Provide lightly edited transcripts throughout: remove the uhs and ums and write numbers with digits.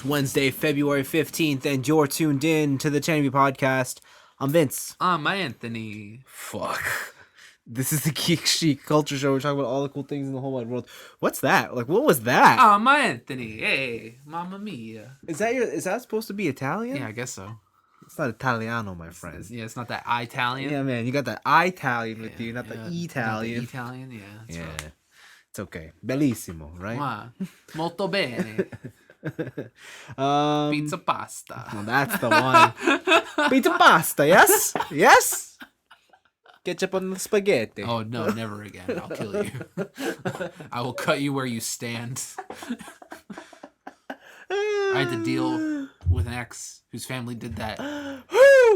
It's Wednesday, February 15th, and you're tuned in to the TNIAB podcast. I'm Vince. I'm Anthony. Fuck. This is the Geek Chic Culture Show. We're talking about all the cool things in the whole wide world. What's that? Like, what was that? I'm Anthony. Hey, mamma mia. Is that supposed to be Italian? Yeah, I guess so. It's not Italiano, my friend. It's not that Italian. Yeah, man, you got that Italian with you, not the Italian. Not the Italian, yeah. That's Yeah. right. It's okay. Bellissimo, right? Molto bene. Pizza pasta. Well, that's the one. Pizza pasta, yes? Yes? Ketchup on the spaghetti. Oh, no, never again. I'll kill you. I will cut you where you stand. I had to deal with an ex whose family did that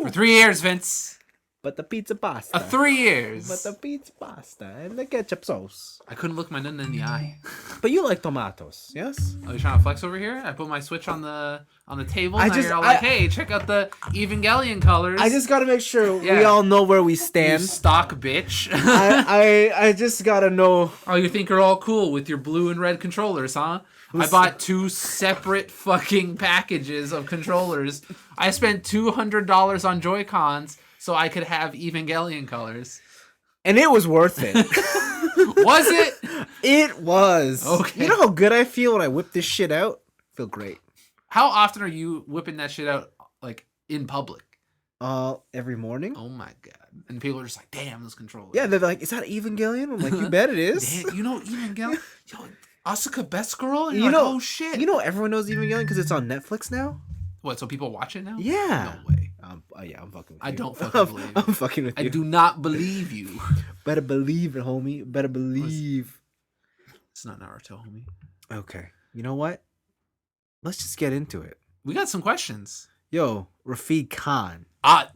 for 3 years, Vince. But the pizza pasta. 3 years. But the pizza pasta and the ketchup sauce. I couldn't look my nun in the eye. But you like tomatoes, yes? Are you trying to flex over here? I put my Switch on the table. And you're all like, hey, check out the Evangelion colors. I just gotta make sure we all know where we stand. You stock bitch. I just gotta know. Oh, you think you're all cool with your blue and red controllers, huh? I bought 2 separate fucking packages of controllers. I spent $200 on Joy-Cons so I could have Evangelion colors. And it was worth it. Was it? It was. Okay. You know how good I feel when I whip this shit out? I feel great. How often are you whipping that shit out, like, in public? Every morning. Oh my god. And people are just like, damn, those controllers. Yeah, they're like, is that Evangelion? I'm like, you bet it is. Damn, you know Evangelion? Yo, Asuka Best Girl? And you you're know, like, oh shit. You know everyone knows Evangelion because it's on Netflix now? What, so people watch it now? Yeah. No way. Yeah, I'm fucking with you. I don't fucking believe you. I'm fucking with you. I do not believe you. Better believe it, homie. Better believe. It's not Naruto, homie. Okay. You know what? Let's just get into it. We got some questions. Yo, Rafid Khan.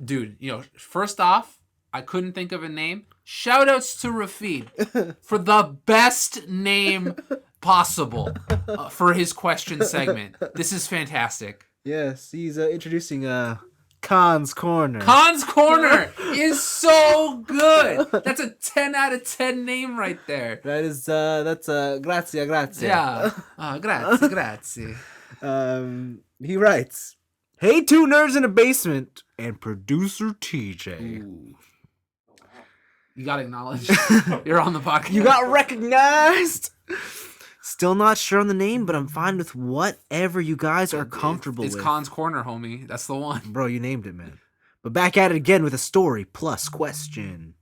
Dude, first off, I couldn't think of a name. Shoutouts to Rafid for the best name possible for his question segment. This is fantastic. Yes, he's introducing Khan's Corner. Khan's Corner is so good. That's a 10 out of 10 name right there. That's grazie. Yeah. Grazie. He writes, "Hey, 2 nerds in a basement and producer TJ." Ooh. You got acknowledged. You're on the podcast. You got recognized. Still not sure on the name, but I'm fine with whatever you guys are comfortable with. It's Khan's Corner, homie. That's the one. Bro, you named it, man. But back at it again with a story plus question.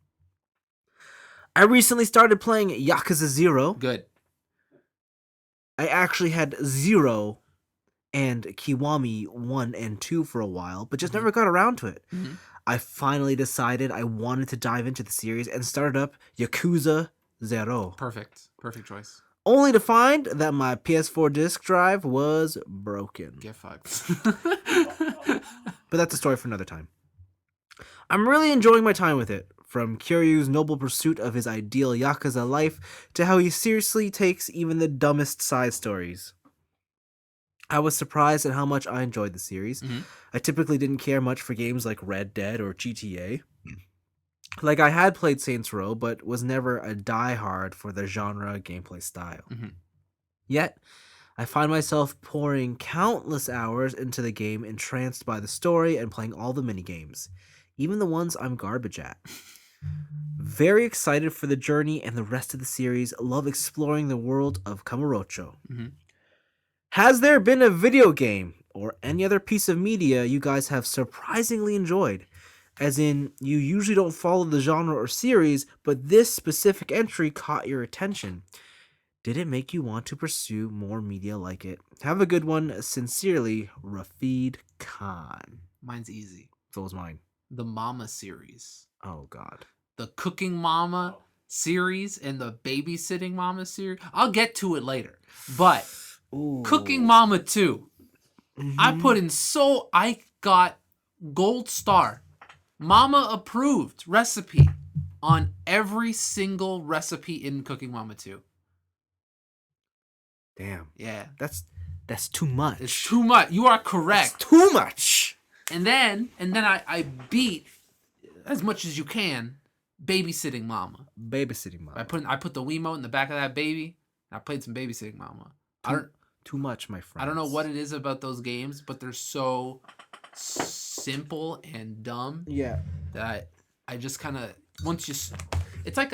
I recently started playing Yakuza 0. Good. I actually had 0 and Kiwami 1 and 2 for a while, but just never got around to it. Mm-hmm. I finally decided I wanted to dive into the series and started up Yakuza 0. Perfect choice. Only to find that my PS4 disc drive was broken. Get fucked. But that's a story for another time. I'm really enjoying my time with it, from Kiryu's noble pursuit of his ideal Yakuza life to how he seriously takes even the dumbest side stories. I was surprised at how much I enjoyed the series. Mm-hmm. I typically didn't care much for games like Red Dead or GTA. Like, I had played Saints Row, but was never a diehard for the genre gameplay style. Mm-hmm. Yet, I find myself pouring countless hours into the game, entranced by the story and playing all the minigames, even the ones I'm garbage at. Very excited for the journey and the rest of the series. Love exploring the world of Kamurocho. Mm-hmm. Has there been a video game or any other piece of media you guys have surprisingly enjoyed? As in, you usually don't follow the genre or series, but this specific entry caught your attention. Did it make you want to pursue more media like it? Have a good one. Sincerely, Rafid Khan. Mine's easy. So was mine. The Mama series. Oh, God. The Cooking Mama series and the Babysitting Mama series. I'll get to it later. But Ooh. Cooking Mama 2. Mm-hmm. I got gold star. Mama approved recipe on every single recipe in Cooking Mama 2. Damn. Yeah. That's too much. It's too much. You are correct. It's too much. And then I beat, as much as you can, Babysitting Mama. Babysitting Mama. I put the Wiimote in the back of that baby. I played some Babysitting Mama. Too much, my friends. I don't know what it is about those games, but they're so simple and dumb Yeah. that I just kind of it's like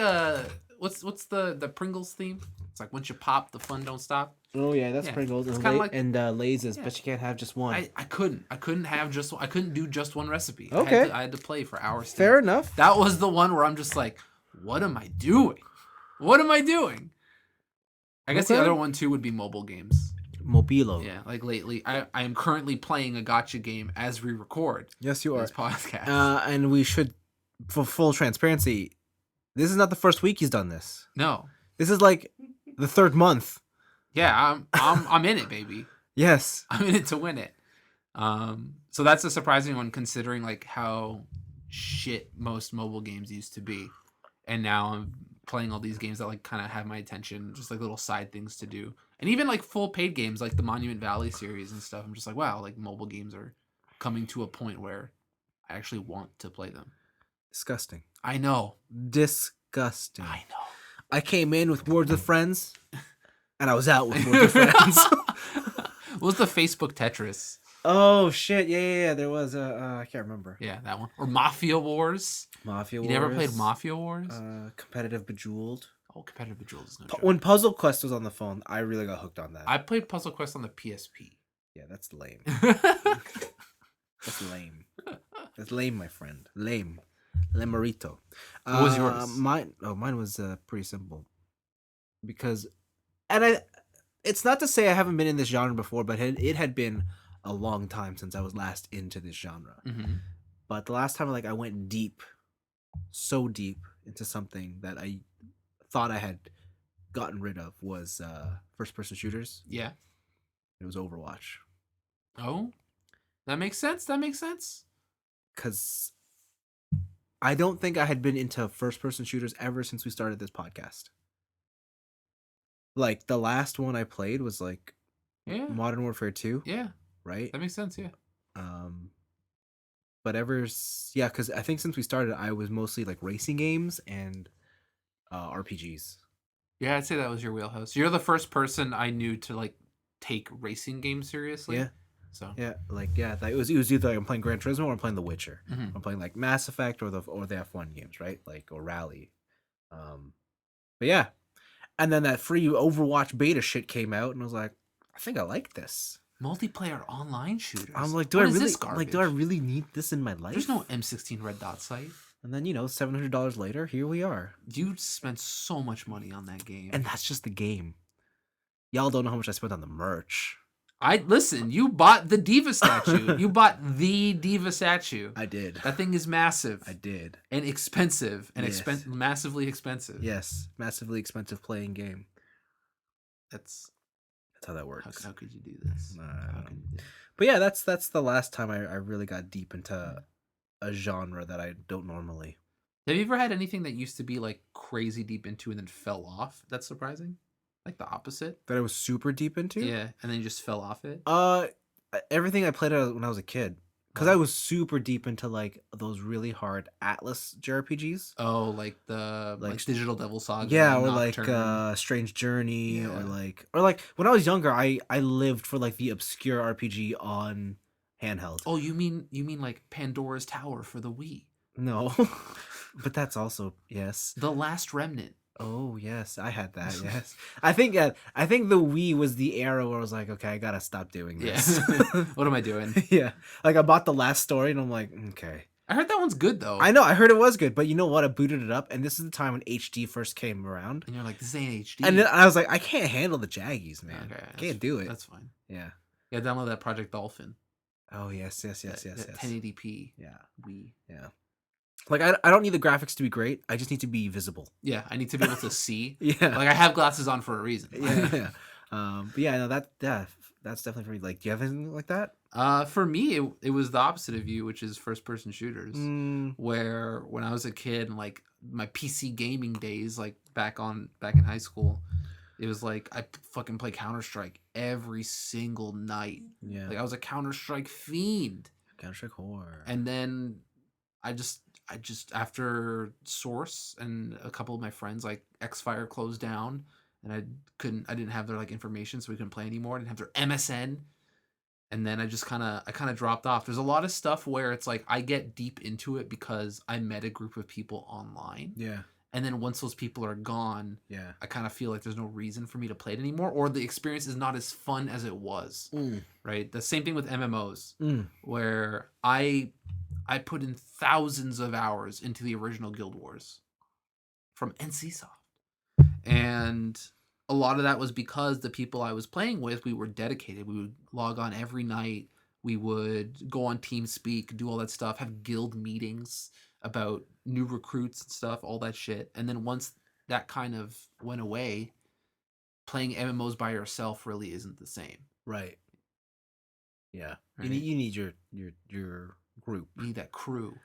what's the Pringles theme? It's like once you pop, the fun don't stop. Oh yeah, that's Yeah, Pringles it's and kind of like Lay's, yeah. but you can't have just one. I couldn't do just one recipe. Okay. I had to play for hours. Fair enough. That was the one where I'm just like, what am I doing? What am I doing? I guess the Okay. other one too would be mobile games. Mobilo. Yeah, like lately, I am currently playing a gotcha game as we record Yes, you are. this podcast. And we should, for full transparency, this is not the first week he's done this. No, This is like the third month. yeah, I'm in it, baby. Yes. I'm in it to win it. So that's a surprising one considering like how shit most mobile games used to be, and now I'm playing all these games that like kind of have my attention, just like little side things to do, and even like full paid games like the Monument Valley series and stuff. I'm just like, wow, like mobile games are coming to a point where I actually want to play them. Disgusting. I know. Disgusting. I know. I came in with Words with Friends, and I was out with Words with Friends. What was the Facebook Tetris? Oh shit! Yeah. There was I can't remember. Yeah, that one. Or Mafia Wars. Mafia You Wars. never played Mafia Wars? Competitive Bejeweled. Oh, Competitive Bejeweled is no joke. When Puzzle Quest was on the phone, I really got hooked on that. I played Puzzle Quest on the PSP. Yeah, that's lame. That's lame. That's lame, my friend. Lame. Lemarito. What was yours? Mine was pretty simple. Because, it's not to say I haven't been in this genre before, but it had been a long time since I was last into this genre. Mm-hmm. But the last time I went deep, so deep into something that I thought I had gotten rid of was first-person shooters. Yeah. It was Overwatch. Oh, that makes sense. Because I don't think I had been into first-person shooters ever since we started this podcast. Like, the last one I played was, like, Yeah. Modern Warfare 2. Yeah. Right? That makes sense, yeah. But because I think since we started, I was mostly, like, racing games and RPGs. Yeah, I'd say that was your wheelhouse. You're the first person I knew to, like, take racing games seriously. Yeah. So. Yeah, it was either like I'm playing Gran Turismo or I'm playing The Witcher. Mm-hmm. I'm playing like Mass Effect or the F1 games, right? Like or Rally. But yeah, and then that free Overwatch beta shit came out, and I was like, I think I like this Multiplayer online shooters. I'm like, do I really need this in my life? There's no M16 red dot site. And then $700 later, here we are. You spent so much money on that game, and that's just the game. Y'all don't know how much I spent on the merch. Listen, you bought the Diva statue. You bought the Diva statue. I did. That thing is massive. I did. And expensive. And Yes. massively expensive. Yes. Massively expensive playing game. That's how that works. How could you do this? But yeah, that's the last time I really got deep into a genre that I don't normally. Have you ever had anything that used to be like crazy deep into and then fell off? That's surprising. Like the opposite. That I was super deep into? Yeah, and then you just fell off it? Everything I played when I was a kid. Because I was super deep into like those really hard Atlas JRPGs. Oh, like the like Digital Devil Saga. Yeah, or like Strange Journey, Yeah. or like when I was younger, I lived for like the obscure RPG on handheld. Oh, you mean like Pandora's Tower for the Wii? No, but that's also yes. The Last Remnant. Oh yes, I had that. Yes, I think the Wii was the era where I was like, okay, I gotta stop doing this. Yeah. What am I doing? Yeah, like I bought the last story and I'm like, okay. I heard that one's good though. I know, I heard it was good, but you know what? I booted it up, and this is the time when HD first came around. And you're like, this ain't HD. And then I was like, I can't handle the jaggies, man. Okay, I can't do it. That's fine. Yeah. Yeah, download that Project Dolphin. Oh yes. That 1080p. Yeah. Wii. Yeah. Like I don't need the graphics to be great. I just need to be visible. Yeah, I need to be able to see. Yeah. Like I have glasses on for a reason. Yeah. But yeah, no, that's definitely for me. Like, do you have anything like that? For me, it was the opposite of you, which is first-person shooters. Mm. Where when I was a kid, and like my PC gaming days, like back in high school, it was like I fucking play Counter-Strike every single night. Yeah. Like I was a Counter-Strike fiend. Counter-Strike horror. And then I just after Source and a couple of my friends, like Xfire closed down, and I didn't have their like information, so we couldn't play anymore. I didn't have their MSN, and then I kind of dropped off. There's a lot of stuff where it's like I get deep into it because I met a group of people online. Yeah. And then once those people are gone, Yeah. I kind of feel like there's no reason for me to play it anymore, or the experience is not as fun as it was. Right? The same thing with MMOs, where I put in thousands of hours into the original Guild Wars from NCSoft. And a lot of that was because the people I was playing with, we were dedicated. We would log on every night. We would go on TeamSpeak, do all that stuff, have guild meetings about new recruits and stuff, all that shit. And then once that kind of went away, playing MMOs by yourself really isn't the same. Right. Yeah. Right? You need your group. You need that crew.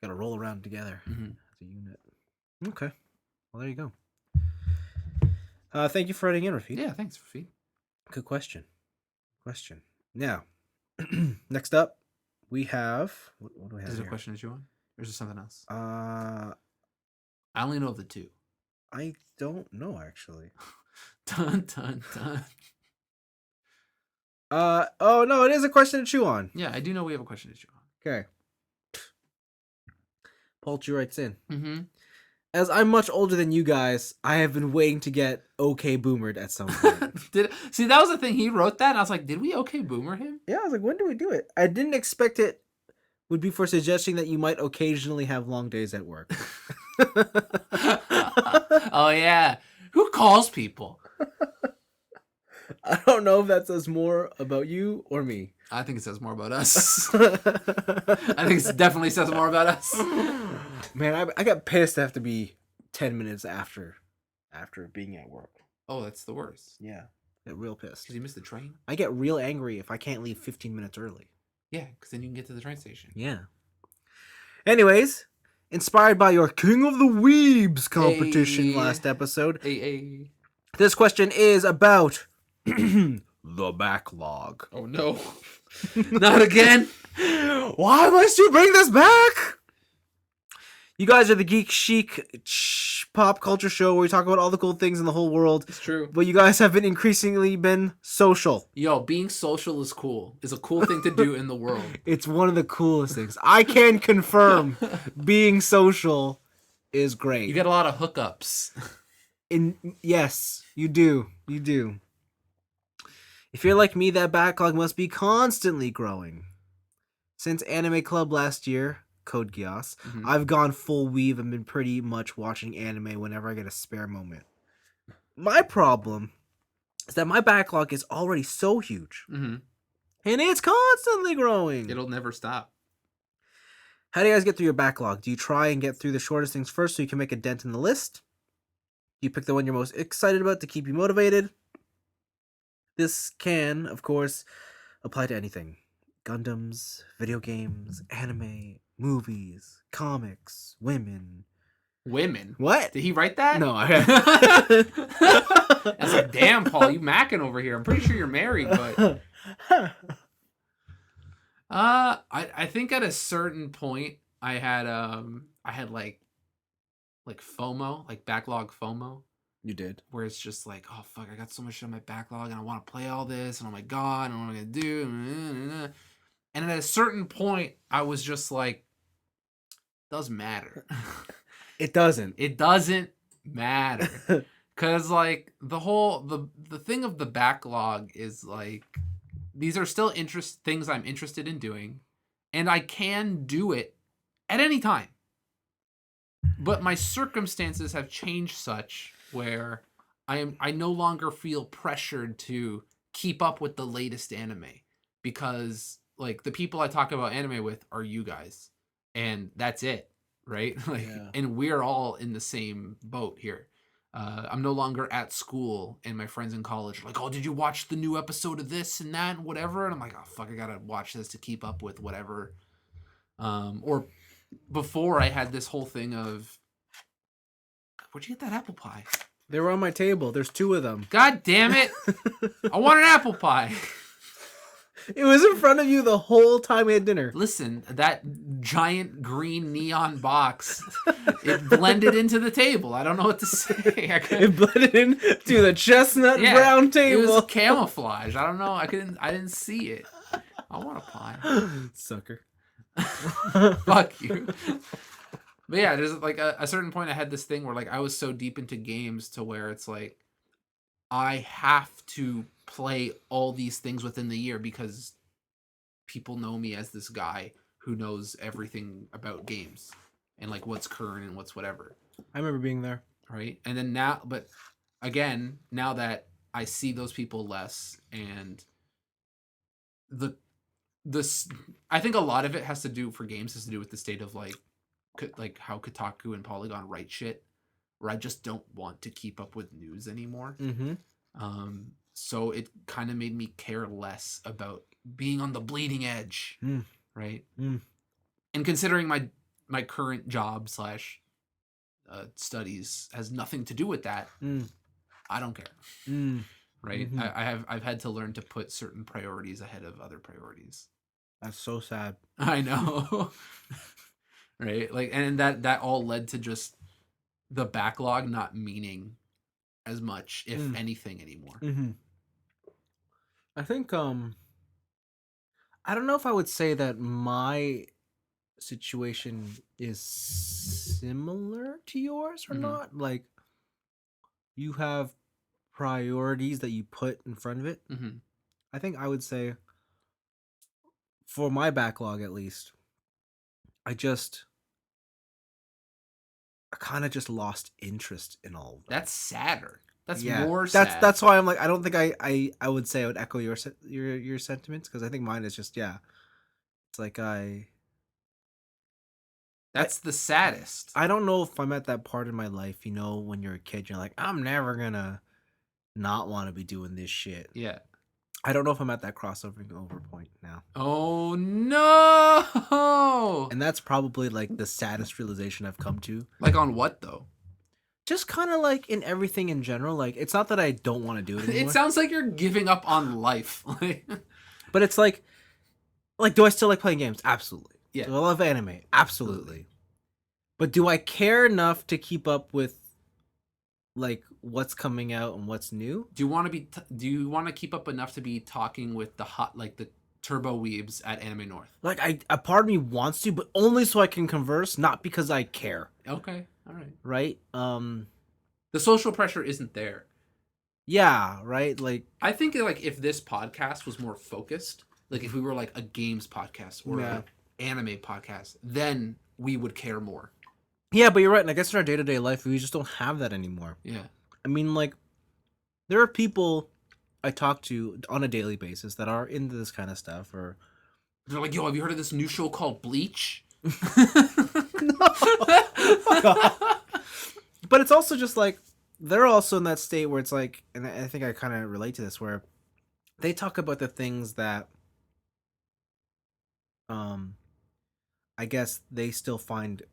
Got to roll around together as a unit. Okay. Well, there you go. Thank you for writing in, Rafid. Yeah, thanks, Rafid. Good question. Now, next up, we have... What do we have Is there here? a question that you want? Or is there something else? I I only know of the two. don't know, actually. Dun, dun, dun. Oh, no, it is a question to chew on. Yeah, I do know we have a question to chew on. Okay. Poultry writes in. Mm-hmm. As I'm much older than you guys, I have been waiting to get okay boomered at some point. See, that was the thing. He wrote that, and I was like, did we okay boomer him? Yeah, I was like, when do we do it? I didn't expect it would be for suggesting that you might occasionally have long days at work. Oh, yeah. Who calls people? I don't know if that says more about you or me. I think it says more about us. I think it definitely says more about us. Man, I got pissed to have to be 10 minutes after being at work. Oh, that's the worst. Yeah, get real pissed. Because you missed the train? I get real angry if I can't leave 15 minutes early. Yeah, because then you can get to the train station. Yeah. Anyways, inspired by your King of the Weebs competition last episode, this question is about the backlog. Oh, no. Not again. Why must you bring this back? You guys are the Geek Chic pop culture show where we talk about all the cool things in the whole world. It's true. But you guys have been increasingly social. Yo, being social is cool. It's a cool thing to do in the world. It's one of the coolest things. I can confirm being social is great. You get a lot of hookups. Yes, you do. You do. If you're like me, that backlog must be constantly growing. Since Anime Club last year, Code Geass, I've gone full weave and been pretty much watching anime whenever I get a spare moment. My problem is that my backlog is already so huge. And it's constantly growing. It'll never stop. How do you guys get through your backlog? Do you try and get through the shortest things first so you can make a dent in the list? Do you pick the one you're most excited about to keep you motivated? This can, of course, apply to anything. Gundams, video games, anime, movies, comics, women. Women? What? Did he write that? No, I was like, damn, Paul, you macking over here. I'm pretty sure you're married, but... I think at a certain point I had like FOMO, like backlog FOMO. You did. Where it's just like, oh fuck, I got so much shit on my backlog and I want to play all this and oh my god, and what am I gonna do? And at a certain point I was just like, doesn't matter. It doesn't. It doesn't matter. Cause like the thing of the backlog is like, these are still things I'm interested in doing, and I can do it at any time. But my circumstances have changed such where I no longer feel pressured to keep up with the latest anime, because like the people I talk about anime with are you guys, and that's it, right? Like, and we're all in the same boat here. I'm no longer at school and my friends in college are like, oh, did you watch the new episode of this and that and whatever? And I'm like, oh, fuck, I gotta watch this to keep up with whatever. Or before I had this whole thing of, where'd you get that apple pie? They were on my table. There's 2 of them. God damn it. I want an apple pie. It was in front of you the whole time we had dinner. Listen, that giant green neon box, it blended into the table. I don't know what to say. It blended into the chestnut brown It table. was camouflage. I don't know. I didn't see it. I want a pie. Sucker. Fuck you. But yeah, there's like a certain point I had this thing where like I was so deep into games to where it's like I have to play all these things within the year because people know me as this guy who knows everything about games and like what's current and what's whatever. I remember being there. Right. And then now, but again, now that I see those people less and this, I think a lot of it has to do for games has to do with the state of like how Kotaku and Polygon write shit where I just don't want to keep up with news anymore. Mm-hmm. So it kind of made me care less about being on the bleeding edge, right? And considering my current job / studies has nothing to do with that, I don't care, right? I've had to learn to put certain priorities ahead of other priorities. That's so sad. I know, right? Like, and that all led to just the backlog not meaning as much, if anything, anymore. I think I don't know if I would say that my situation is similar to yours or not. Like, you have priorities that you put in front of it. I think I would say for my backlog at least, I kind of just lost interest in all of that. That's sadder. That's more sad. That's why I'm like, I don't think I would say I would echo your sentiments, because I think mine is just, it's like that's the saddest. I don't know if I'm at that part in my life, when you're a kid, you're like, I'm never gonna not want to be doing this shit. Yeah. I don't know if I'm at that over point now. Oh no! And that's probably like the saddest realization I've come to. Like on what though? Just kind of like in everything in general. Like, it's not that I don't want to do it anymore. It sounds like you're giving up on life. But it's like, do I still like playing games? Absolutely. Yeah. Do I love anime? Absolutely. But do I care enough to keep up with like what's coming out and what's new? Do you want to keep up enough to be talking with the the turbo weebs at Anime North? Like, a part of me wants to, but only so I can converse, not because I care. Okay. All right. Right? The social pressure isn't there. Yeah, right? Like, I think like if this podcast was more focused, like if we were like a games podcast or an anime podcast, then we would care more. Yeah, but you're right. And I guess in our day-to-day life, we just don't have that anymore. Yeah. I mean, like, there are people I talk to on a daily basis that are into this kind of stuff, or they're like, yo, have you heard of this new show called Bleach? No. But it's also just like, they're also in that state where it's like, and I think I kind of relate to this, where they talk about the things that I guess they still find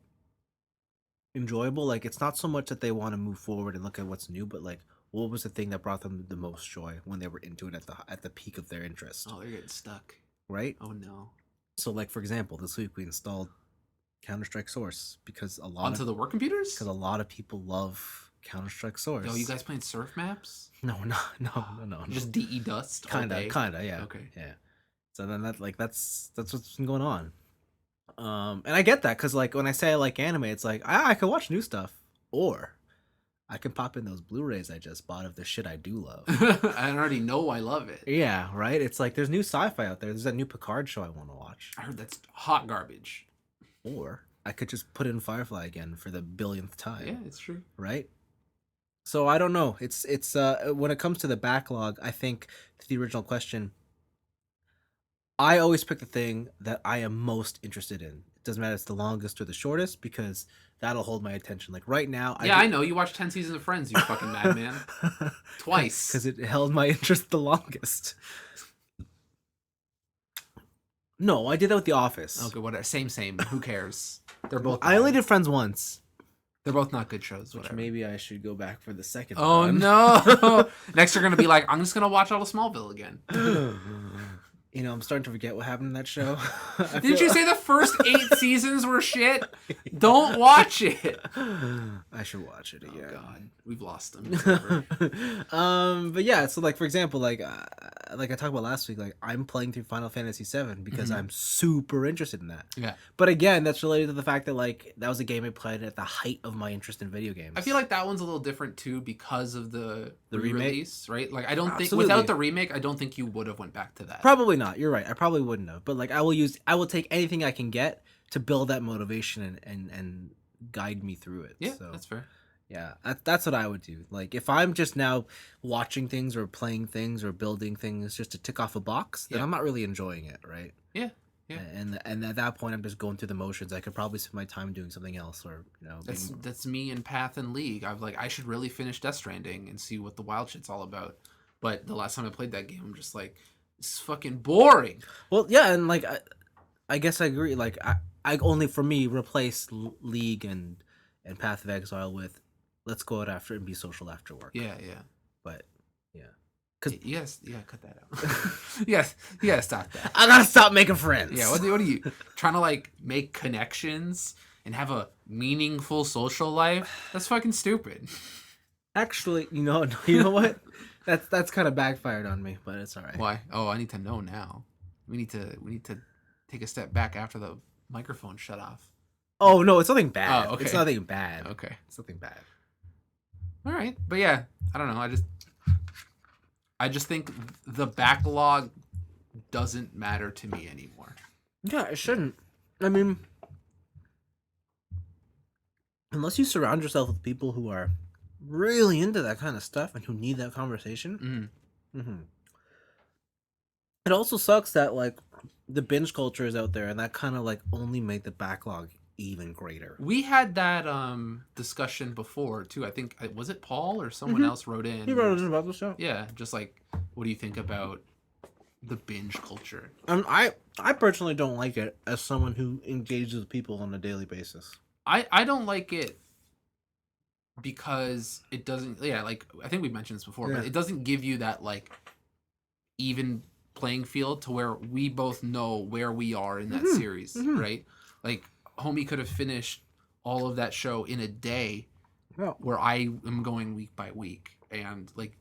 enjoyable. Like, it's not so much that they want to move forward and look at what's new, but like, what was the thing that brought them the most joy when they were into it at the peak of their interest? Oh, they're getting stuck. Right? Oh no. So, like, for example, this week we installed Counter-Strike Source because onto the work computers? Because a lot of people love Counter-Strike Source. Yo, you guys playing surf maps? No. Just DE dust all day? Kinda, yeah. Okay. Yeah. So then that's what's been going on. And I get that, because like when I say I like anime, it's like I can watch new stuff, or I can pop in those Blu-rays I just bought of the shit I do love. I already know I love it. Yeah, right? It's like there's new sci-fi out there. There's that new Picard show I want to watch. I heard that's hot garbage. Or I could just put in Firefly again for the billionth time. Yeah, it's true. Right? So I don't know. It's when it comes to the backlog, I think to the original question, I always pick the thing that I am most interested in. It doesn't matter if it's the longest or the shortest, because that'll hold my attention. Like right now, I know you watched 10 seasons of Friends, you fucking madman. Twice. Because it held my interest the longest. No, I did that with The Office. Okay, whatever. Same. Who cares? They're both. I only did Friends once. They're both not good shows. Which maybe I should go back for the second one. Oh no! Next, you're gonna be like, I'm just gonna watch all of Smallville again. You know, I'm starting to forget what happened in that show. Didn't you say the first 8 seasons were shit? Don't watch it. I should watch it again. Oh God, we've lost them. It's over. But yeah, so like for example, like I talked about last week, like I'm playing through Final Fantasy VII because I'm super interested in that. Yeah. But again, that's related to the fact that like that was a game I played at the height of my interest in video games. I feel like that one's a little different too because of the remake? re-release, right? Like I don't think Absolutely. without the remake, I don't think you would have went back to that. Probably not. You're right. I probably wouldn't have. But like I will take anything I can get to build that motivation and guide me through it. Yeah, So that's fair. yeah, that's what I would do. Like if I'm just now watching things or playing things or building things just to tick off a box, then Yeah. I'm not really enjoying it, right? Yeah. Yeah. And at that point, I'm just going through the motions. I could probably spend my time doing something else, or That's me in Path and League. I've like I should really finish Death Stranding and see what the wild shit's all about. But the last time I played that game, I'm just like, this is fucking boring. Well, yeah, and like I guess I agree. Like I only for me replace League and Path of Exile with let's go out after and be social after work. Yeah, yeah. But yeah, Yes, yeah, cut that out. Yes, you gotta stop that. I gotta stop making friends. Yeah, what are you trying to like make connections and have a meaningful social life? That's fucking stupid. Actually, you know what? That's kind of backfired on me, but it's all right. Why? Oh, I need to know now. We need to take a step back after the microphone shut off. Oh no, it's nothing bad. Oh, okay. It's nothing bad. Okay. It's nothing bad. All right. But yeah, I don't know. I just think the backlog doesn't matter to me anymore. Yeah, it shouldn't. I mean, unless you surround yourself with people who are really into that kind of stuff and who need that conversation. Mm. It also sucks that like the binge culture is out there, and that kind of like only made the backlog even greater. We had that discussion before too. I think was it Paul or someone else wrote in. He wrote in about the show. Yeah, just like, what do you think about the binge culture? I personally don't like it as someone who engages with people on a daily basis. I don't like it because it doesn't. Yeah, like I think we mentioned this before, but it doesn't give you that like even playing field to where we both know where we are in that series, right? Like homie could have finished all of that show in a day, where I am going week by week, and like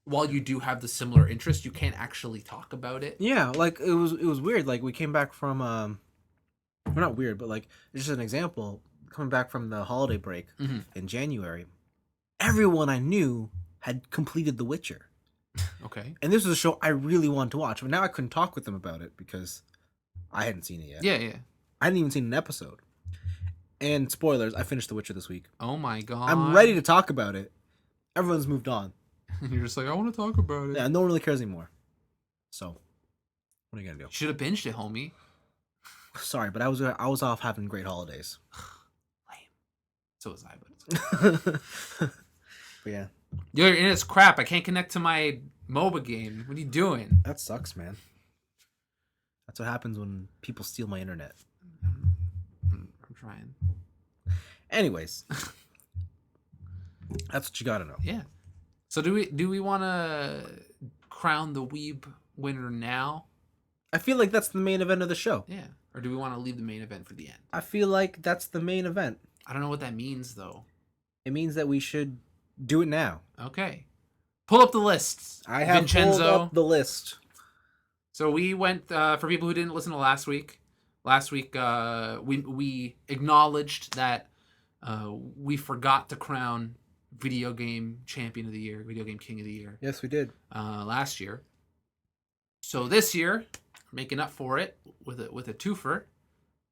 while you do have the similar interest, you can't actually talk about it. Yeah, like it was weird. Like we came back from well, not weird, but like just an example, coming back from the holiday break in January, everyone I knew had completed The Witcher. Okay. And this was a show I really wanted to watch, but now I couldn't talk with them about it because I hadn't seen it yet. Yeah. I hadn't even seen an episode. And spoilers, I finished The Witcher this week. Oh my god. I'm ready to talk about it. Everyone's moved on. You're just like, I want to talk about it. Yeah, no one really cares anymore. So, what are you gonna do? Should have binged it, homie. Sorry, but I was off having great holidays. Lame. So was I, But yeah, Your internet's crap. I can't connect to my MOBA game. What are you doing? that sucks, man. That's what happens when people steal my internet. I'm trying. Anyways, that's what you gotta know. Yeah. So do we want to crown the weeb winner now? I feel like that's the main event of the show. Yeah. Or do we want to leave the main event for the end? I feel like that's the main event. I don't know what that means though. It means that we should do it now. Okay. Pull up the lists. I have pulled up the list. So we went for people who didn't listen to last week. Last week we acknowledged that we forgot to crown video game champion of the year, video game king of the year. Yes, we did. Last year. So this year, making up for it with a twofer.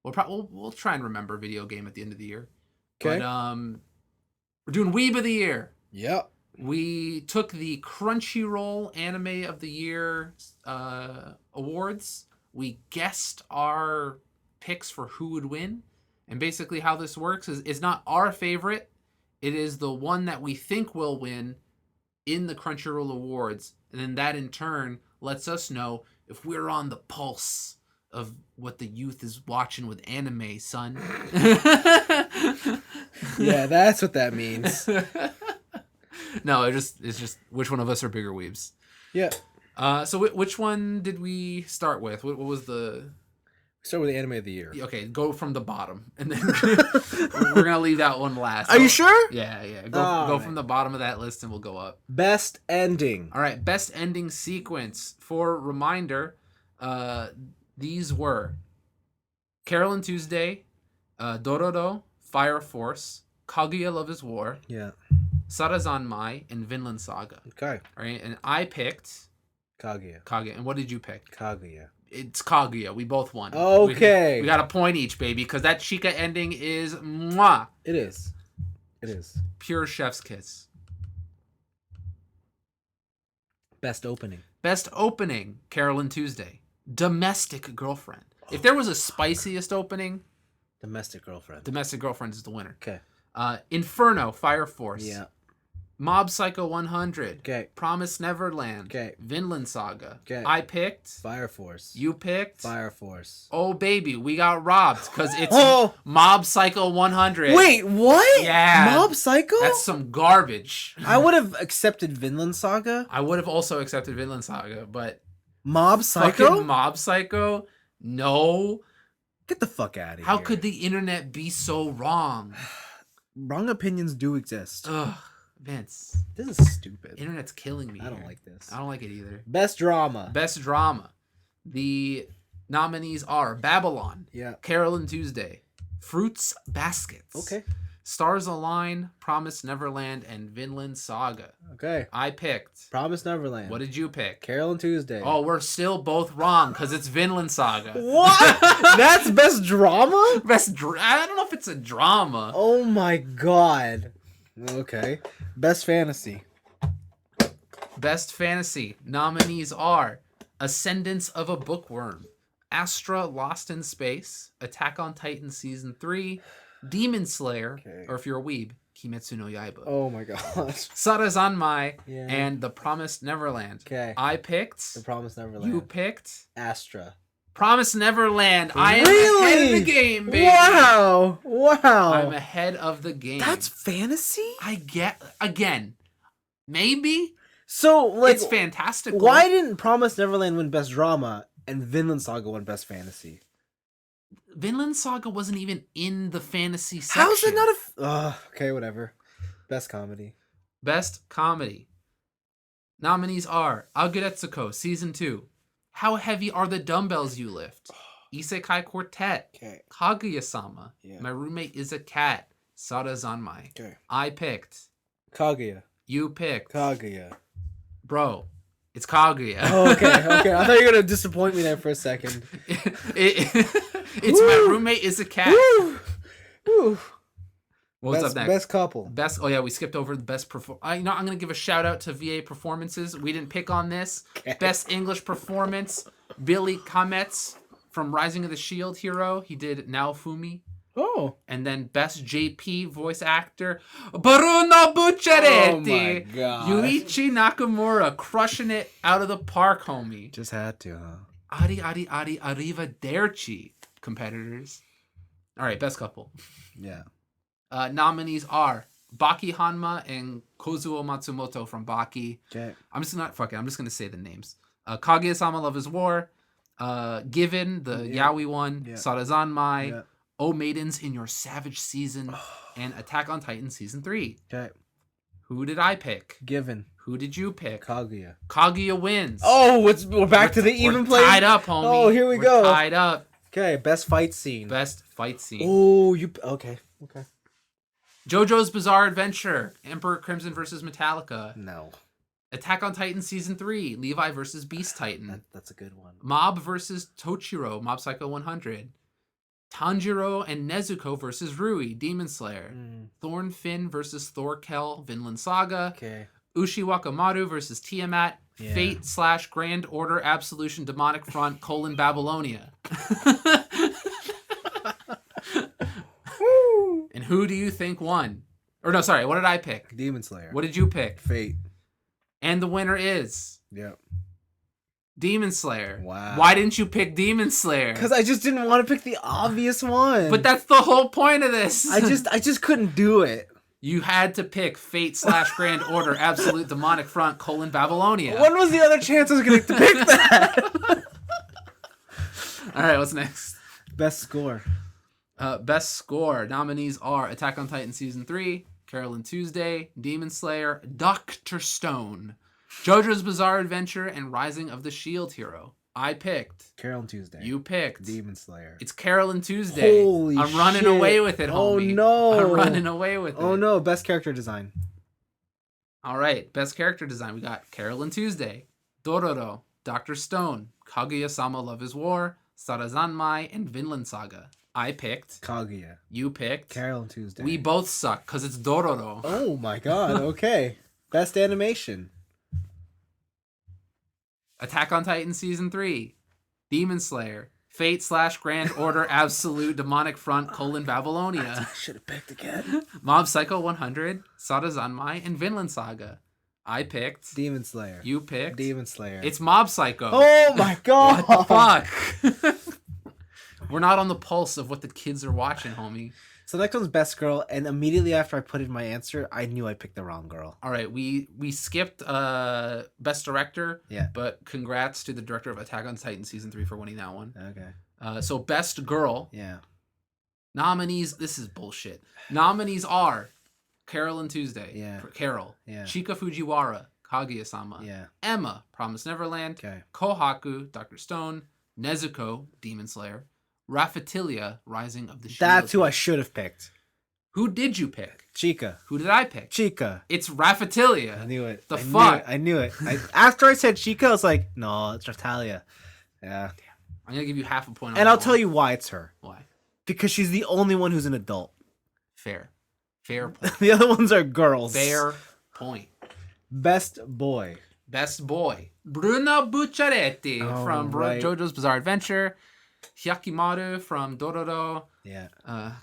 We'll try and remember video game at the end of the year. Okay. But we're doing Weeb of the Year. Yep. We took the Crunchyroll Anime of the Year awards. We guessed our picks for who would win. And basically how this works is it's not our favorite. It is the one that we think will win in the Crunchyroll Awards. And then that in turn lets us know if we're on the pulse of what the youth is watching with anime, son. Yeah, that's what that means. No, it's just which one of us are bigger weebs. Yeah. So which one did we start with? What was the... Start with the anime of the year. Okay, go from the bottom, and then we're gonna leave that one last. Are you sure? Yeah. Oh, Go man. from the bottom of that list, and we'll go up. Best ending. All right, best ending sequence. For reminder, these were Carol and Tuesday, Dororo, Fire Force, Kaguya Love is War, Yeah. Sarazanmai, and Vinland Saga. Okay. All right, and I picked Kaguya. Kaguya. And what did you pick? Kaguya. It's Kaguya. We both won. Okay. We got a point each, baby, because that Chica ending is mwah, It is. It is. pure chef's kiss. Best opening. Best opening, Carol and Tuesday. Domestic Girlfriend. If there was a spiciest opening, Domestic girlfriend. Domestic Girlfriend is the winner. Okay. Inferno, Fire Force. Yeah. Mob Psycho 100. Okay. Promise Neverland. Okay. Vinland Saga. Okay. I picked. Fire Force. You picked. Fire Force. Oh, baby, we got robbed because it's Oh! Mob Psycho 100. Wait, what? Yeah. Mob Psycho? That's some garbage. I would have accepted Vinland Saga. I would have also accepted Vinland Saga, but Mob Psycho? fucking Mob Psycho? No. Get the fuck out of here. How could the internet be so wrong? Wrong opinions do exist. Ugh, Vince. This is stupid. Internet's killing me. I don't here. like this. I don't like it either. Best drama. Best drama. The nominees are Babylon, Yeah. Carol and Tuesday, Fruits Baskets, Okay. Stars Align, Promise Neverland, and Vinland Saga. Okay. I picked. Promise Neverland. What did you pick? Carol and Tuesday. Oh, we're still both wrong because it's Vinland Saga. What? That's best drama? I don't know if it's a drama. Oh my god. Okay. Best fantasy. Best fantasy nominees are Ascendance of a Bookworm, Astra Lost in Space, Attack on Titan Season 3, Demon Slayer, Okay. or if you're a weeb, Kimetsu no Yaiba, Oh my god. Sarazanmai, Yeah. and The Promised Neverland. Okay. I picked, The Promise Neverland. you picked, Astra. Promised Neverland. I am Really? ahead of the game, baby. Wow. Wow. I'm ahead of the game. That's fantasy? I get, again, maybe So, like, it's fantastical. why didn't Promise Neverland win Best Drama and Vinland Saga win Best Fantasy? Vinland Saga wasn't even in the fantasy section. How's it not a... okay, whatever. Best comedy. Best comedy. Nominees are Aguretsuko Season 2, How Heavy Are the Dumbbells You Lift, Isekai Quartet, Okay. Kaguya-sama, Yeah. My Roommate is a Cat, Sarazanmai. Okay. I picked. Kaguya. You picked. Kaguya. Bro, it's Kaguya. Oh, okay, okay. I thought you were going to disappoint me there for a second. It's My Roommate is a Cat. Woo! Woo! What's best, up next? Best couple. Best. Oh yeah, we skipped over the best perform. I'm gonna give a shout out to VA performances. We didn't pick on this. Okay. Best English performance: Billy Kametz from Rising of the Shield Hero. He did Naofumi. Oh. And then best JP voice actor: Bruno Bucciaretti. Oh my god. Yuichi Nakamura crushing it out of the park, homie. Just had to, huh? Ari arrivederci, competitors. All right, best couple. Yeah. Nominees are Baki Hanma and Kozuo Matsumoto from Baki. Okay. I'm just gonna say the names. Kaguya-sama Love is War. Given the Yeah. Yaoi one. Yeah. Sarazanmai. Yeah. O Maidens in Your Savage Season. And Attack on Titan Season 3. Okay. Who did I pick? Given. Who did you pick? Kaguya. Kaguya wins. Oh, we're back to the even play. Tied up, homie. Oh, here we We're go. Tied up. Okay, best fight scene. Best fight scene. Oh, you okay? Okay. JoJo's Bizarre Adventure. Emperor Crimson versus Metallica. No, Attack on Titan Season 3. Levi versus Beast Titan. that's a good one. Mob versus Tochiro. Mob Psycho 100. Tanjiro and Nezuko versus Rui. Demon Slayer. Thornfinn versus Thorkel. Vinland Saga. Okay. Ushi Wakamaru versus Tiamat. Yeah. Fate / Grand Order Absolution Demonic Front : Babylonia. And who do you think won? Or no, sorry, what did I pick? Demon Slayer. What did you pick? Fate. And the winner is Yep. Demon Slayer. Wow. Why didn't you pick Demon Slayer? Because I just didn't want to pick the obvious one. But that's the whole point of this. I just couldn't do it. You had to pick Fate/Grand Order Absolute Demonic Front : Babylonia. When was the other chance I was going to pick that? All right, what's next? Best score. Best score nominees are Attack on Titan Season 3, Carol and Tuesday, Demon Slayer, Dr. Stone, JoJo's Bizarre Adventure, and Rising of the Shield Hero. I picked. Carol and Tuesday. You picked. Demon Slayer. It's Carol and Tuesday. Holy I'm running shit. away with it, homie. Oh no. I'm running away with it. Oh no, best character design. All right, best character design. We got Carol and Tuesday, Dororo, Dr. Stone, Kaguya-sama Love is War, Sarazanmai, and Vinland Saga. I picked. Kaguya. You picked. Carol and Tuesday. We both suck because it's Dororo. Oh my god, okay. Best animation. Attack on Titan Season 3, Demon Slayer, Fate/Grand Order Absolute Demonic Front : Babylonia, Should have picked again. Mob Psycho 100, Sarazanmai, and Vinland Saga. I picked. Demon Slayer. You picked. Demon Slayer. It's Mob Psycho. Oh my god. What the fuck? We're not on the pulse of what the kids are watching, homie. So next one's best girl, and immediately after I put in my answer, I knew I picked the wrong girl. All right, we skipped best director. Yeah. But congrats to the director of Attack on Titan Season 3 for winning that one. Okay. So best girl. Yeah. Nominees. This is bullshit. Nominees are Carol and Tuesday. Yeah. Carol. Yeah. Chika Fujiwara, Kaguya-sama. Yeah. Emma, Promised Neverland. Okay. Kohaku, Dr. Stone. Nezuko, Demon Slayer. Raphatilia, Rising of the Shield. That's who I should have picked. Who did you pick? Chica. Who did I pick? Chica. It's Raphatilia. I knew it. The I fuck? I knew it. After I said Chica, I was like, no, it's Raphtalia. Yeah. I'm going to give you half a point on And that I'll one. tell you why it's her. Why. Because she's the only one who's an adult. Fair. Fair point. The other ones are girls. Fair point. Best boy. Best boy. Bruno Bucciaretti Oh, from right. JoJo's Bizarre Adventure. Hyakimaru from Dororo. Yeah.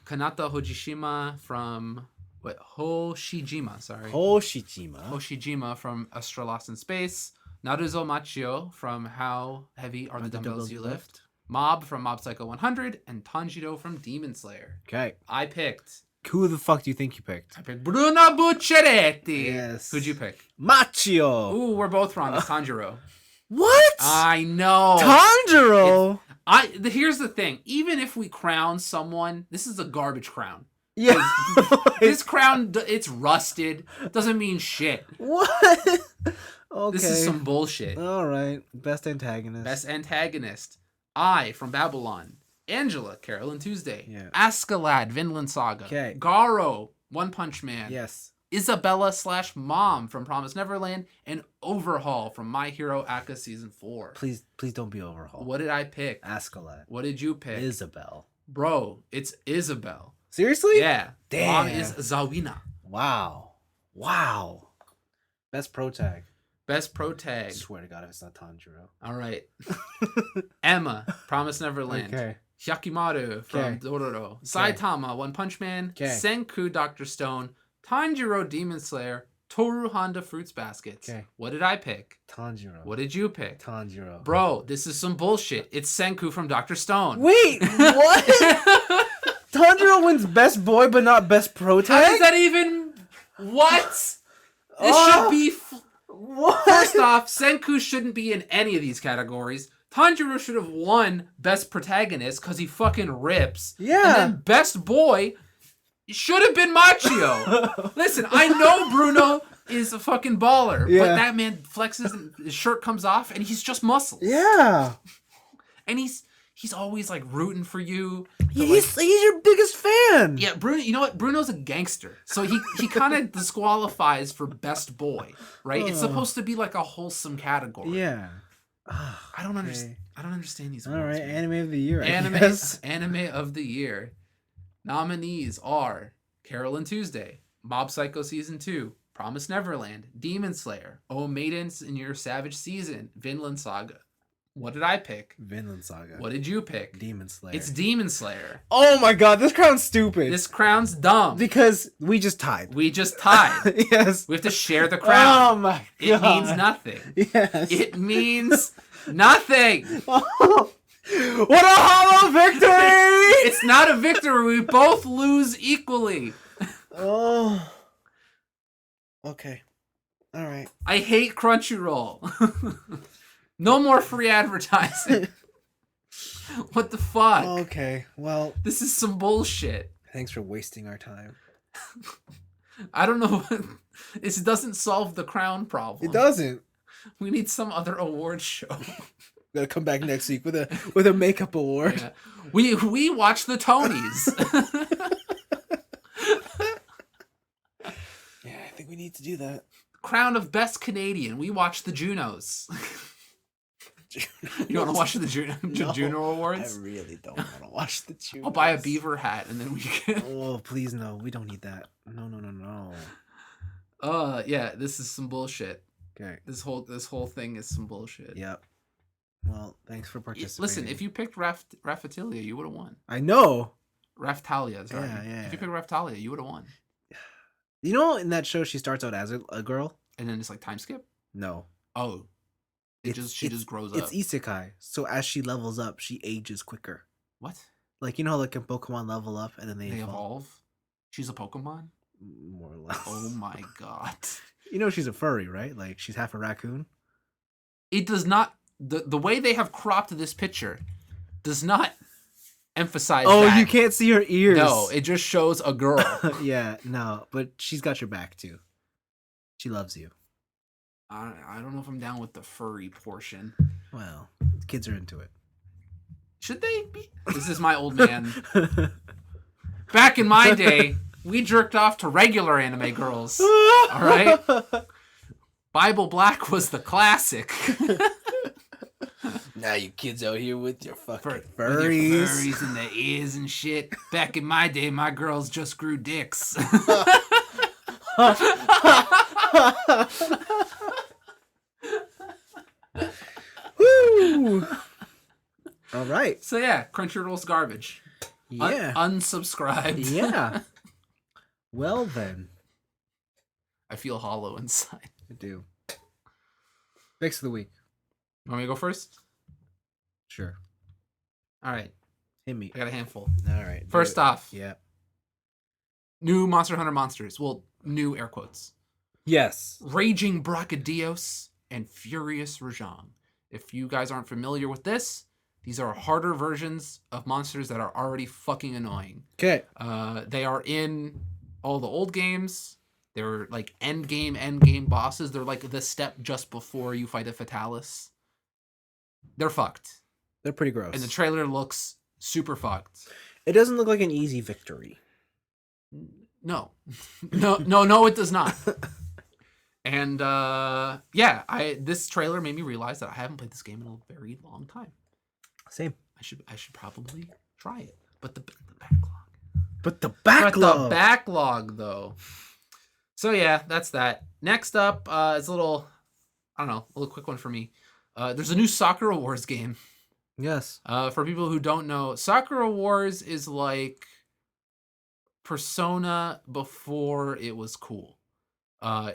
Kanata Hojishima from Hoshijima, sorry. Hoshijima. Hoshijima from Astra Lost in Space. Naruto Machio from How Heavy Are the Dumbbells You Lift. Mob from Mob Psycho 100. And Tanjiro from Demon Slayer. Okay. I picked. Who the fuck do you think you picked? I picked Bruno Bucciaretti. Yes. Who'd you pick? Machio. Ooh, we're both wrong. It's Tanjiro. What? I know. Tanjiro. Here's the thing. Even if we crown someone, this is a garbage crown. Yeah. This crown, it's rusted. Doesn't mean shit. What? Okay. This is some bullshit. All right. Best antagonist. Best antagonist. I from Babylon. Angela, Carol and Tuesday. Yeah. Askeladd, Vinland Saga. 'Kay. Garo, One Punch Man. Yes. Isabella/Mom from Promised Neverland. And Overhaul from My Hero Aka Season 4. Please don't be Overhaul. What did I pick? Askeladd. What did you pick? Isabel. Bro, it's Isabel. Seriously? Yeah. Damn. Mom is Zawina. Wow. Best pro tag. Best pro I tag. swear to God, if it's not Tanjiro. All right. Emma, Promised Neverland. Okay. Hyakimaru from Okay. Dororo. Saitama, One Punch Man. Okay. Senku, Dr. Stone. Tanjiro, Demon Slayer. Toru Honda, Fruits Baskets. Okay. What did I pick? Tanjiro. What did you pick? Tanjiro. Bro, this is some bullshit. It's Senku from Dr. Stone. Wait, what? Tanjiro wins best boy, but not best pro How tag? does that even... What? This Oh. should be... What? First off, Senku shouldn't be in any of these categories. Tanjiro should have won Best Protagonist because he fucking rips. Yeah. And then Best Boy should have been Machio. Listen, I know Bruno is a fucking baller, Yeah. but that man flexes and his shirt comes off and he's just muscles. Yeah. And he's always like rooting for you. He's your biggest fan. Yeah, Bruno. You know what? Bruno's a gangster, so he kind of disqualifies for best boy, right? It's supposed to be like a wholesome category. Yeah. I don't understand. I don't understand these. All awards, right, man. anime of the year. I guess. Anime of the year. Nominees are Carol and Tuesday, Mob Psycho Season 2, Promised Neverland, Demon Slayer, Oh Maidens in Your Savage Season, Vinland Saga. What did I pick? Vinland Saga. What did you pick? Demon Slayer. It's Demon Slayer. Oh my God, this crown's stupid. This crown's dumb. Because we just tied. We just tied. Yes. We have to share the crown. Oh my God. It means nothing. Yes. It means nothing. What a hollow victory! It's not a victory. We both lose equally. Oh. Okay. All right. I hate Crunchyroll. No more free advertising. What the fuck? Okay. Well, This is some bullshit. thanks for wasting our time. I don't know. This doesn't solve the crown problem. It doesn't. We need some other award show. Gotta come back next week with a makeup award. Yeah. We watch the Tonys. Yeah, I think we need to do that. Crown of Best Canadian. We watch the Junos. You want to watch the Juno I Awards? really don't want to watch the Junos. I'll buy a beaver hat and then we can. Oh, please no. We don't need that. No. Yeah. This is some bullshit. Okay. This whole thing is some bullshit. Yep. Well, thanks for participating. Listen, if you picked Raphtalia, you would have won. I know. Raphtalia, sorry. Yeah. If you picked Raphtalia, you would have won. You know, in that show, she starts out as a girl. And then it's like time skip. No. Oh, she just grows up. It's isekai. So as she levels up, she ages quicker. What? Like, you know how like in Pokemon level up and then they evolve. She's a Pokemon. More or less. Oh my god. You know she's a furry, right? Like she's half a raccoon. It does not. The way they have cropped this picture does not emphasize. Oh, that. you can't see her ears. No, it just shows a girl. Yeah, no, but she's got your back too. She loves you. I don't know if I'm down with the furry portion. Well, kids are into it. Should they be? This is my old man. Back in my day, we jerked off to regular anime girls. All right? Bible Black was the classic. Now you kids out here with your fucking With furries. your furries and the ears and shit. Back in my day, my girls just grew dicks. Woo! All right. So yeah, Crunchyroll's garbage. Yeah. Unsubscribed. Yeah. Well then. I feel hollow inside. I do. Picks of the week. You want me to go first? Sure. All right. Hit me. I got a handful. All right. First off, Yeah. new Monster Hunter monsters. Well, new air quotes. Yes. Raging Brachydios and Furious Rajang. If you guys aren't familiar with this, these are harder versions of monsters that are already fucking annoying. Okay. They are in all the old games. They're like end game bosses. They're like the step just before you fight a Fatalis. They're fucked. They're pretty gross. And the trailer looks super fucked. It doesn't look like an easy victory. No. No, it does not. And this trailer made me realize that I haven't played this game in a very long time. Same. I should probably try it. But the backlog. But the backlog. But the backlog, though. So yeah, that's that. Next up is a little quick one for me. There's a new Sakura Wars game. Yes. For people who don't know, Sakura Wars is like Persona before it was cool.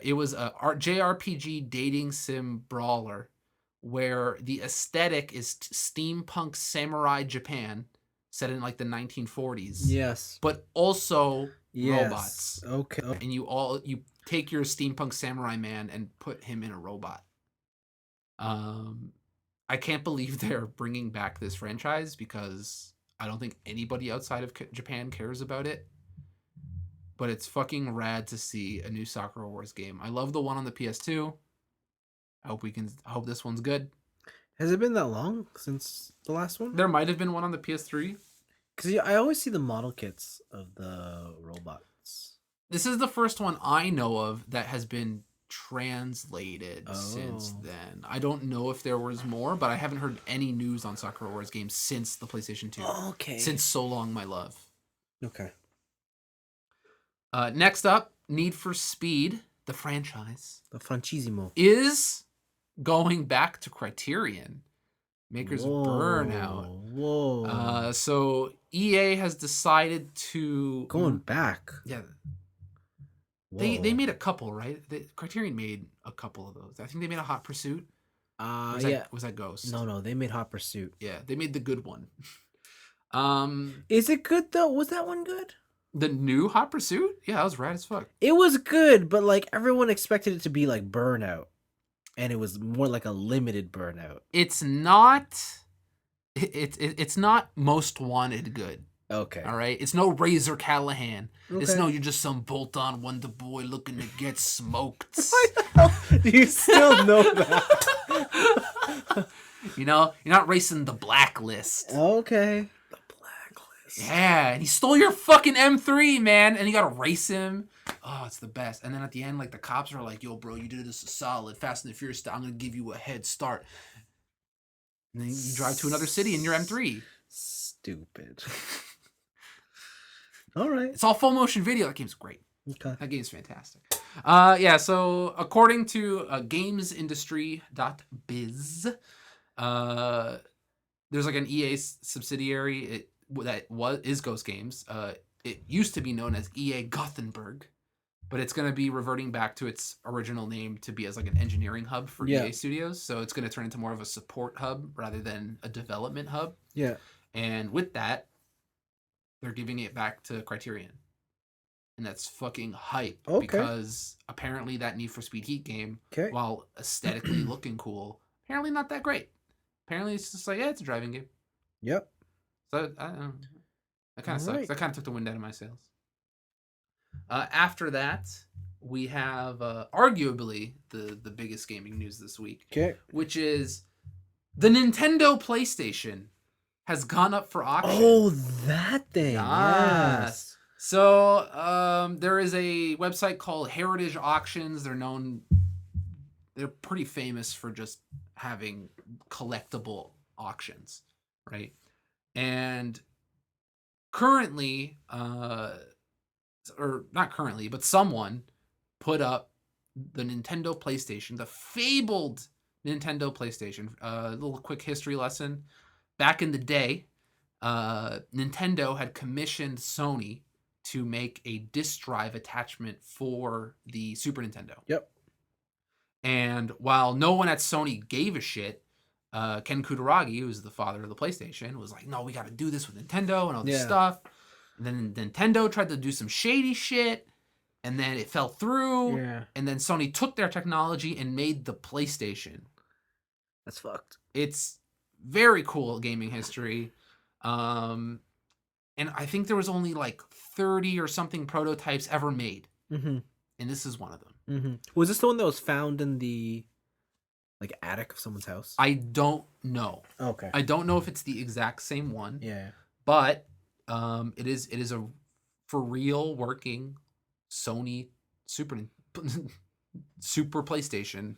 It was a JRPG dating sim brawler where the aesthetic is steampunk samurai Japan set in like the 1940s. Yes. But also Yes. robots. Okay. And you take your steampunk samurai man and put him in a robot. I can't believe they're bringing back this franchise because I don't think anybody outside of Japan cares about it. But it's fucking rad to see a new Sakura Wars game. I love the one on the PS2. I hope this one's good. Has it been that long since the last one? There might have been one on the PS3. Because I always see the model kits of the robots. This is the first one I know of that has been translated since Oh. then. I don't know if there was more, but I haven't heard any news on Sakura Wars games since the PlayStation 2. Okay. Since So Long My Love. Okay. Next up, Need for Speed, the franchise, The Franchisimo. is going back to Criterion, makers of Burnout. Whoa. So EA has decided to Going back. Yeah, Whoa. they made a couple, right? Criterion made a couple of those. I think they made a Hot Pursuit. Was that Ghost? No, they made Hot Pursuit. Yeah, they made the good one. Is it good though? Was that one good? The new Hot Pursuit? Yeah, that was rad as fuck. It was good, but like everyone expected it to be like Burnout, and it was more like a limited Burnout. It's not. It's not Most Wanted good. Okay. All right. It's no Razor Callahan. It's Okay. no you're just some bolt-on wonder boy looking to get smoked. Do you still know that? You know, you're not racing the Blacklist. Okay. The Blacklist. Yeah, and he stole your fucking M3, man, and you gotta race him. Oh, it's the best. And then at the end, like the cops are like, "Yo, bro, you did this a solid, Fast and the Furious style. I'm gonna give you a head start." And then you drive to another city in your M3. Stupid. All right. It's all full motion video. That game's great. Okay. That game's fantastic. Yeah, so according to gamesindustry.biz, there's like an EA subsidiary is Ghost Games. It used to be known as EA Gothenburg, but it's going to be reverting back to its original name to be as like an engineering hub for EA Studios. So it's going to turn into more of a support hub rather than a development hub. Yeah. And with that, they're giving it back to Criterion. And that's fucking hype. Okay. Because apparently that Need for Speed Heat game, while aesthetically looking cool, apparently not that great. Apparently it's just like, yeah, it's a driving game. Yep. So I don't know. That kind of sucks. That kind of took the wind out of my sails. After that, we have arguably the biggest gaming news this week. Okay. Which is the Nintendo PlayStation has gone up for auction. Oh, that thing. Yes. So there is a website called Heritage Auctions. They're pretty famous for just having collectible auctions, right? And currently, or not currently, but someone put up the Nintendo PlayStation, the fabled Nintendo PlayStation. A little quick history lesson. Back in the day, Nintendo had commissioned Sony to make a disk drive attachment for the Super Nintendo. Yep. And while no one at Sony gave a shit, Ken Kutaragi, who's the father of the PlayStation, was like, no, we got to do this with Nintendo and all this stuff. And then Nintendo tried to do some shady shit, and then it fell through. Yeah. And then Sony took their technology and made the PlayStation. That's fucked. It's very cool gaming history. And I think there was only like 30 or something prototypes ever made. Mm-hmm. And this is one of them. Mm-hmm. Was this the one that was found in the like attic of someone's house? I don't know. Okay. I don't know if it's the exact same one. Yeah. But it is a for real working Sony Super PlayStation.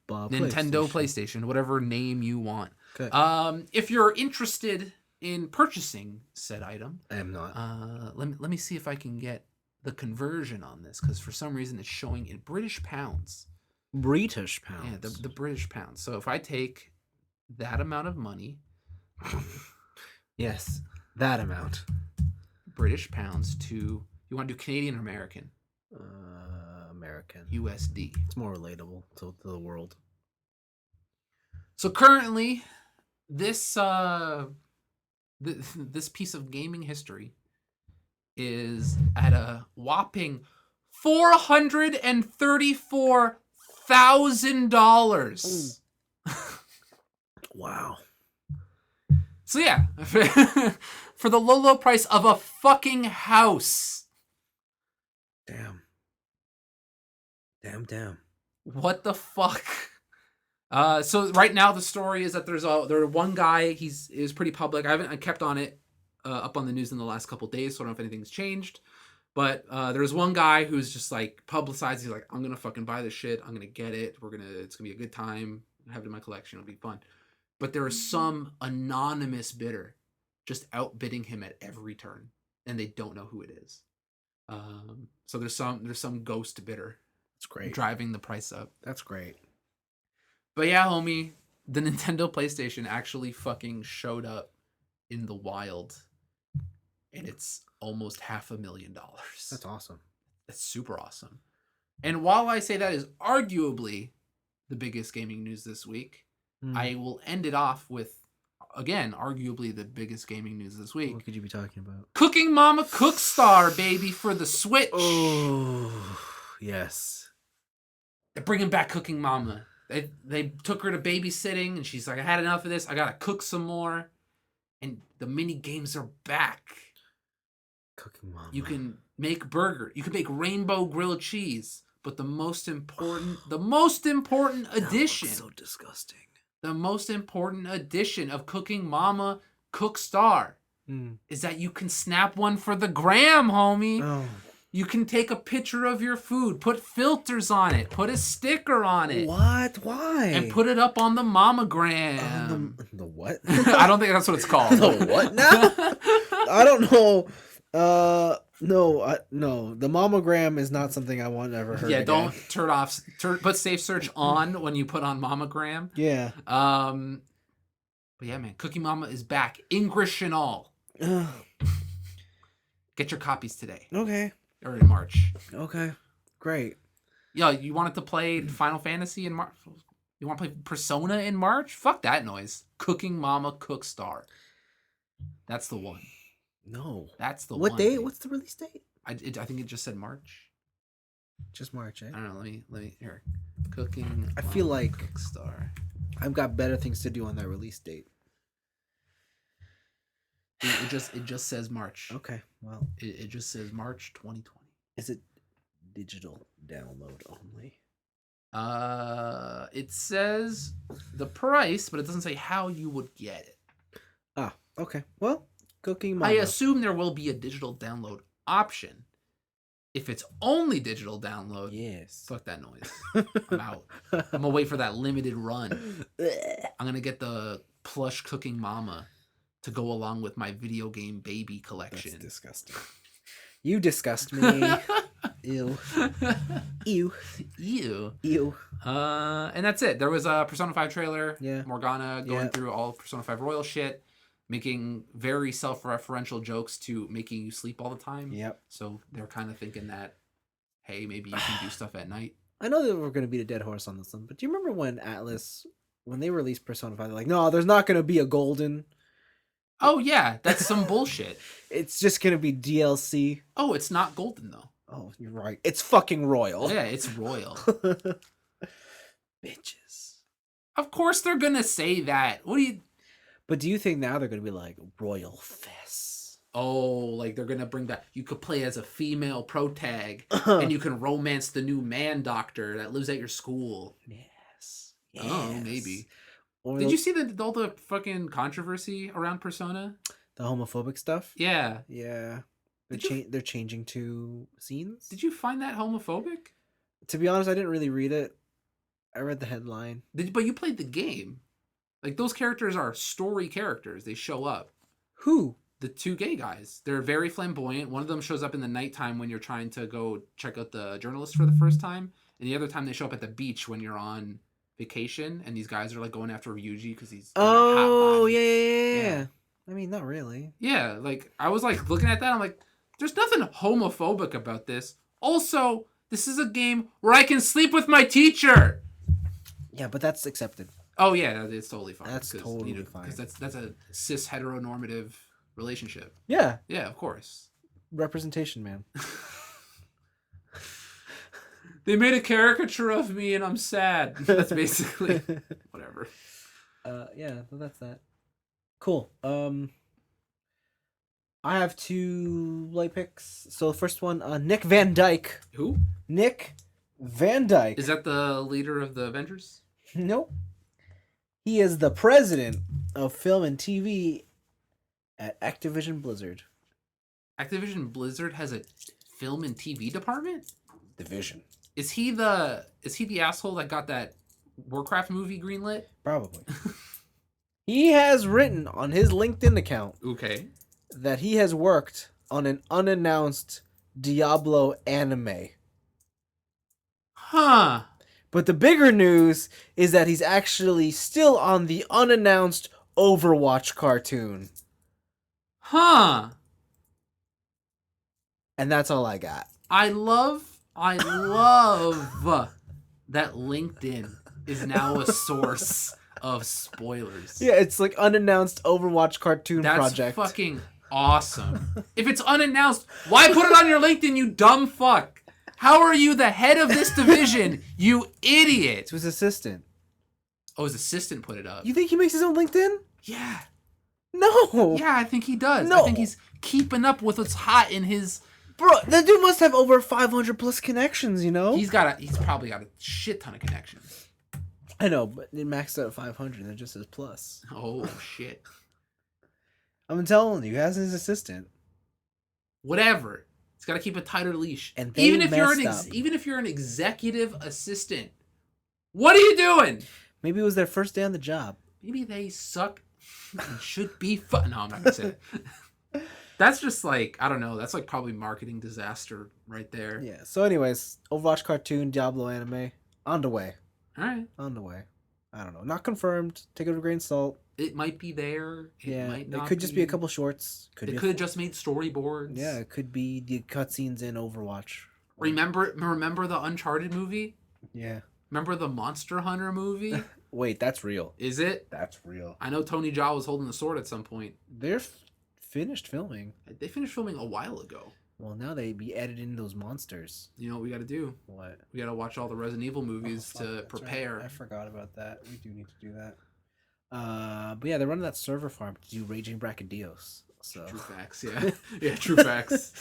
Nintendo PlayStation, whatever name you want. Okay. If you're interested in purchasing said item, I am not. Let me see if I can get the conversion on this, because for some reason it's showing in British pounds. British pounds. Yeah, the British pounds. So if I take that amount of money, yes, that amount, British pounds to, you want to do Canadian or American? American. USD. It's more relatable to the world. So currently, this this piece of gaming history is at a whopping $434,000. Wow. So yeah, for the low price of a fucking house. Damn. What the fuck? So right now the story is that there's one guy. Is pretty public. I kept on it up on the news in the last couple days, so I don't know if anything's changed. But there's one guy who's just like publicized. He's like, I'm gonna fucking buy this shit. I'm gonna get it. It's gonna be a good time. I have it in my collection. It'll be fun. But there is some anonymous bidder just outbidding him at every turn, and they don't know who it is. So there's some ghost bidder. That's great. Driving the price up. That's great. But yeah, homie, the Nintendo PlayStation actually fucking showed up in the wild, and it's almost $500,000. That's awesome. That's super awesome. And while I say that is arguably the biggest gaming news this week, I will end it off with again, arguably the biggest gaming news this week. What could you be talking about? Cooking Mama Cookstar, baby, for the Switch. Oh, yes. They're bringing back Cooking Mama. They took her to babysitting, and she's like, I had enough of this. I gotta cook some more. And the mini games are back. Cooking Mama. You can make burger. You can make rainbow grilled cheese. But the most important addition. So disgusting. The most important addition of Cooking Mama Cookstar is that you can snap one for the gram, homie. Oh. You can take a picture of your food, put filters on it, put a sticker on it. What? Why? And put it up on the Mamagram. The what? I don't think that's what it's called. The what now? I don't know. No. The Mamagram is not something I want ever heard. Yeah, again. don't put safe search on when you put on Mamagram. Yeah. But yeah, man, Cooking Mama is back. English and all. Get your copies today. Okay. Or in March. Okay. Great. Yo, you wanted to play Final Fantasy in March? You want to play Persona in March? Fuck that noise. Cooking Mama Cookstar. That's the one. No. That's the one. What date? What's the release date? I think it just said March. Just March, eh? I don't know. Let me here. Cooking. I feel Mama like Cookstar. I've got better things to do on that release date. It just says March. Okay. Well, It just says March 2020. is it digital download only? It says the price, but it doesn't say how you would get it. Ah, okay. Well, Cooking Mama. I assume there will be a digital download option. If it's only digital download, Yes. fuck that noise. I'm out. I'm gonna wait for that limited run. I'm gonna get the plush Cooking Mama to go along with my video game baby collection. That's disgusting. You disgust me. Ew. Ew. Ew. Ew. And that's it. There was a Persona 5 trailer. Yeah. Morgana going Yeah. through all of Persona 5 Royal shit, making very self-referential jokes to making you sleep all the time. Yep. So they're kind of thinking that, hey, maybe you can do stuff at night. I know that we're going to beat a dead horse on this one, but do you remember when Atlas, when they released Persona 5, they're like, no, there's not going to be a golden. Oh, yeah. That's some bullshit. It's just going to be DLC. Oh, it's not golden, though. Oh, you're right. It's fucking royal. Yeah, it's royal. Bitches. Of course they're going to say that. What do you... But do you think now they're going to be like, Royal Fess? Oh, like they're going to bring back... You could play as a female protag, and you can romance the new man doctor that lives at your school. Yes. Oh, maybe. Or Did you see all the fucking controversy around Persona? the homophobic stuff? Yeah. Yeah. Did They're changing to scenes? Did you find that homophobic? To be honest, I didn't really read it. I read the headline. But you played the game. Like, those characters are story characters. They show up. Who? The two gay guys. They're very flamboyant. One of them shows up in the nighttime when you're trying to go check out the journalist for the first time. And the other time they show up at the beach when you're on vacation. And these guys are, like, going after Ryuji because he's... Oh, yeah. Yeah. I mean, not really. Yeah, like, I was, like, looking at that. I'm like, there's nothing homophobic about this. Also, this is a game where I can sleep with my teacher. Yeah, but that's accepted. Oh yeah, it's totally fine. That's totally fine. Because that's a cis heteronormative relationship. Yeah. Yeah, of course. Representation, man. They made a caricature of me and I'm sad. That's basically whatever. Yeah, so that's that. Cool. I have two light picks. So the first one, Nick Van Dyke. Who? Nick Van Dyke. Is that the leader of the Avengers? Nope. He is the president of film and TV at Activision Blizzard. Activision Blizzard has a film and TV department? Division. Is he the asshole that got that Warcraft movie greenlit? Probably. He has written on his LinkedIn account Okay. that he has worked on an unannounced Diablo anime. Huh. But the bigger news is that he's actually still on the unannounced Overwatch cartoon. Huh. And that's all I got. I love that LinkedIn is now a source of spoilers. Yeah, it's like unannounced Overwatch cartoon That's project. fucking awesome. If it's unannounced, why put it on your LinkedIn, you dumb fuck? How are you the head of this division, you idiot? It's his assistant. Oh, his assistant put it up. You think he makes his own LinkedIn? Yeah. No. Yeah, I think he does. No. I think he's keeping up with what's hot in his... Bro, that dude must have over 500 plus connections, you know? He's probably got a shit ton of connections. I know, but it maxed out at 500 and it just says plus. Oh, shit. I'm telling you, he has his assistant. Whatever. He's got to keep a tighter leash. And they even if you're an executive assistant, what are you doing? Maybe it was their first day on the job. Maybe they suck and should be fun. No, I'm not gonna say it. That's just like, I don't know. That's like probably marketing disaster right there. Yeah. So, anyways, Overwatch cartoon, Diablo anime, on the way. All right. On the way. I don't know. Not confirmed. Take it with a grain of salt. It might be there. It might not. It could just be a couple shorts. They could have just made storyboards. Yeah, it could be the cutscenes in Overwatch. Remember the Uncharted movie? Yeah. Remember the Monster Hunter movie? Wait, that's real. Is it? That's real. I know Tony Jaa was holding the sword at some point. They're finished filming. They finished filming a while ago. Well, now they be editing those monsters. You know what we got to do? What? We got to watch all the Resident Evil movies to prepare. Right. I forgot about that. We do need to do that. But yeah, they're running that server farm to do Raging Brachydios. So. True facts, yeah. Yeah, true facts.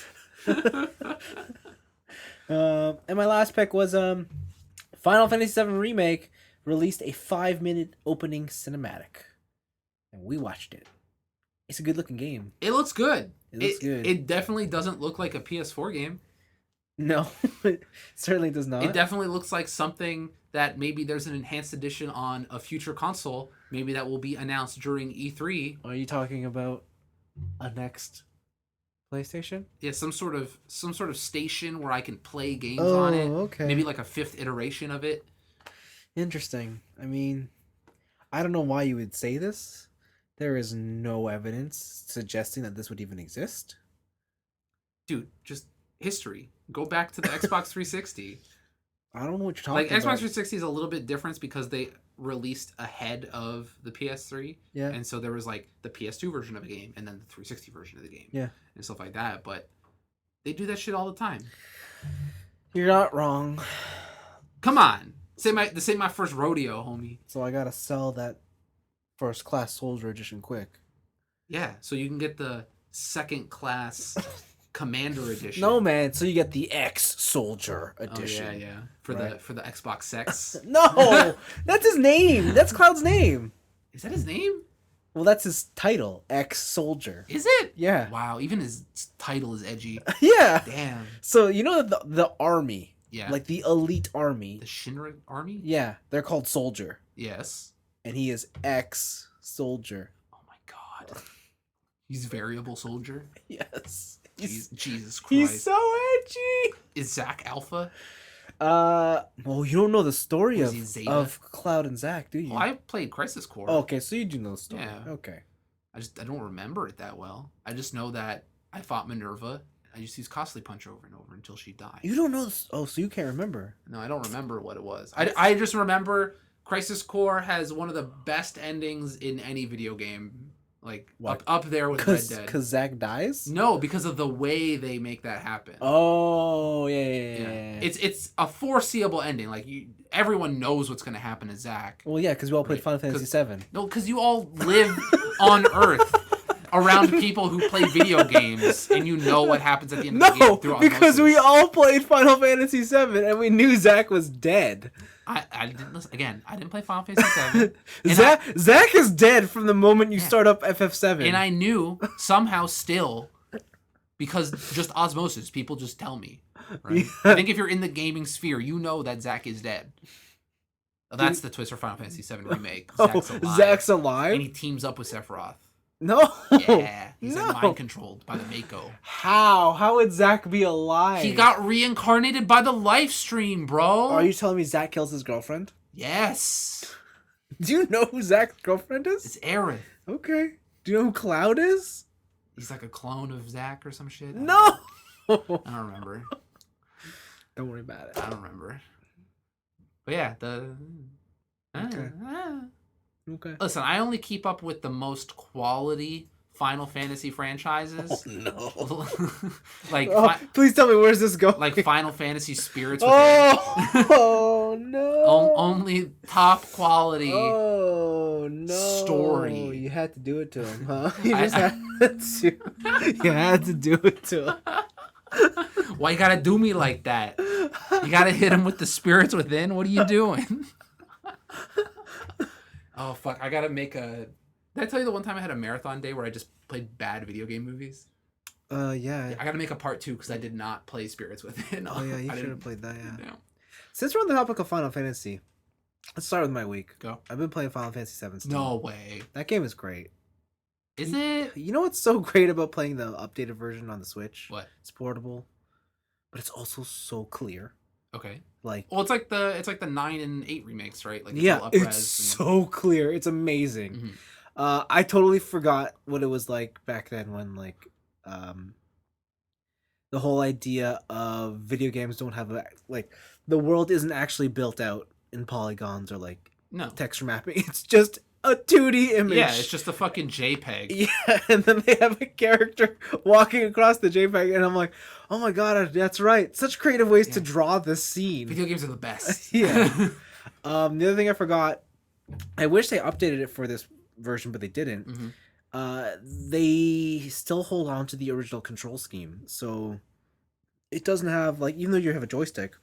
And my last pick was Final Fantasy VII Remake released a 5-minute opening cinematic. And we watched it. It's a good looking game. It looks good. It looks good. It definitely doesn't look like a PS4 game. No, it certainly does not. It definitely looks like something that maybe there's an enhanced edition on a future console. Maybe that will be announced during E3. Are you talking about a next PlayStation? Yeah, some sort of station where I can play games on it. Okay. Maybe like a 5th iteration of it. Interesting. I mean, I don't know why you would say this. There is no evidence suggesting that this would even exist. Dude, just history. Go back to the Xbox 360. I don't know what you're talking Like, about. Xbox 360 is a little bit different because they released ahead of the PS3. Yeah. And so there was like the PS2 version of a game and then the 360 version of the game. Yeah. And stuff like that. But they do that shit all the time. You're not wrong. Come on. This ain't my first rodeo, homie. So I gotta sell that first class soldier edition quick. Yeah, so you can get the second class commander edition. No, man. So you get the X soldier edition. Oh, yeah. For the Xbox Sex. No, that's his name. That's Cloud's name. Is that his name? Well, that's his title, X soldier. Is it? Yeah. Wow, even his title is edgy. Yeah. Damn. So you know the army. Yeah. Like the elite army. The Shinra army? Yeah, they're called soldier. Yes. And he is X soldier. Oh my god. He's variable soldier? Yes. Jesus Christ. He's so edgy. Is Zack Alpha? Well, you don't know the story Was he Zeta? of Cloud and Zack, do you? Well, I played Crisis Core. Oh, okay, so you do know the story. Yeah. Okay. I don't remember it that well. I just know that I fought Minerva. I used to use Costly Punch over and over until she died. You don't know this. Oh, so you can't remember. No, I don't remember what it was. I just remember Crisis Core has one of the best endings in any video game. Like, up there with Red Dead. Because Zack dies? No, because of the way they make that happen. Oh, yeah. It's a foreseeable ending. Like, everyone knows what's going to happen to Zack. Well, yeah, because we all played Final Fantasy VII. No, because you all live on Earth around people who play video games, and you know what happens at the end of the game. No, because we all played Final Fantasy VII, and we knew Zack was dead. I didn't listen. Again, I didn't play Final Fantasy VII. Zack is dead from the moment you start up FF7. And I knew somehow still, because just osmosis, people just tell me. Right? I think if you're in the gaming sphere, you know that Zack is dead. That's the twist for Final Fantasy VII Remake. Zack's alive? And he teams up with Sephiroth. No. Yeah. He's like mind controlled by the Mako. How? How would Zack be alive? He got reincarnated by the live stream, bro. Are you telling me Zack kills his girlfriend? Yes. Do you know who Zack's girlfriend is? It's Aerith. Okay. Do you know who Cloud is? He's like a clone of Zack or some shit. No. I don't remember. Don't worry about it. I don't remember. But yeah, Okay. Okay. Listen, I only keep up with the most quality Final Fantasy franchises. No. like Oh, please tell me where's this going? like Final Fantasy Spirits Within. Oh no. Only top quality Oh no. story. You had to do it to him, huh? You I- just had to. You had to do it to him. Why you gotta do me like that? You gotta hit him with the Spirits Within? What are you doing? Oh fuck! I gotta make a. Did I tell you the one time I had a marathon day where I just played bad video game movies? Yeah. I gotta make a part 2 because I did not play Spirits Within. Oh yeah, you I should have didn't- played that. Yeah. Yeah. Since we're on the topic of Final Fantasy, let's start with my week. Go. I've been playing Final Fantasy 17. No way. That game is great. Is it? You know what's so great about playing the updated version on the Switch? What? It's portable, but it's also so clear. Okay. Like, Well, it's like the 9 and 8 remakes, right? Like yeah, all up it's res so clear. It's amazing. Mhm. I totally forgot what it was like back then when the whole idea of video games don't have the world isn't actually built out in polygons or like No. texture mapping. It's just a 2D image. Yeah, it's just a fucking JPEG. Yeah, and then they have a character walking across the JPEG, and I'm like, oh my god, that's right. Such creative ways to Yeah. draw this scene. Video games are the best. Yeah. The other thing I forgot, I wish they updated it for this version, but they didn't. Mhm. They still hold on to the original control scheme, so it doesn't have like, even though you have a joystick,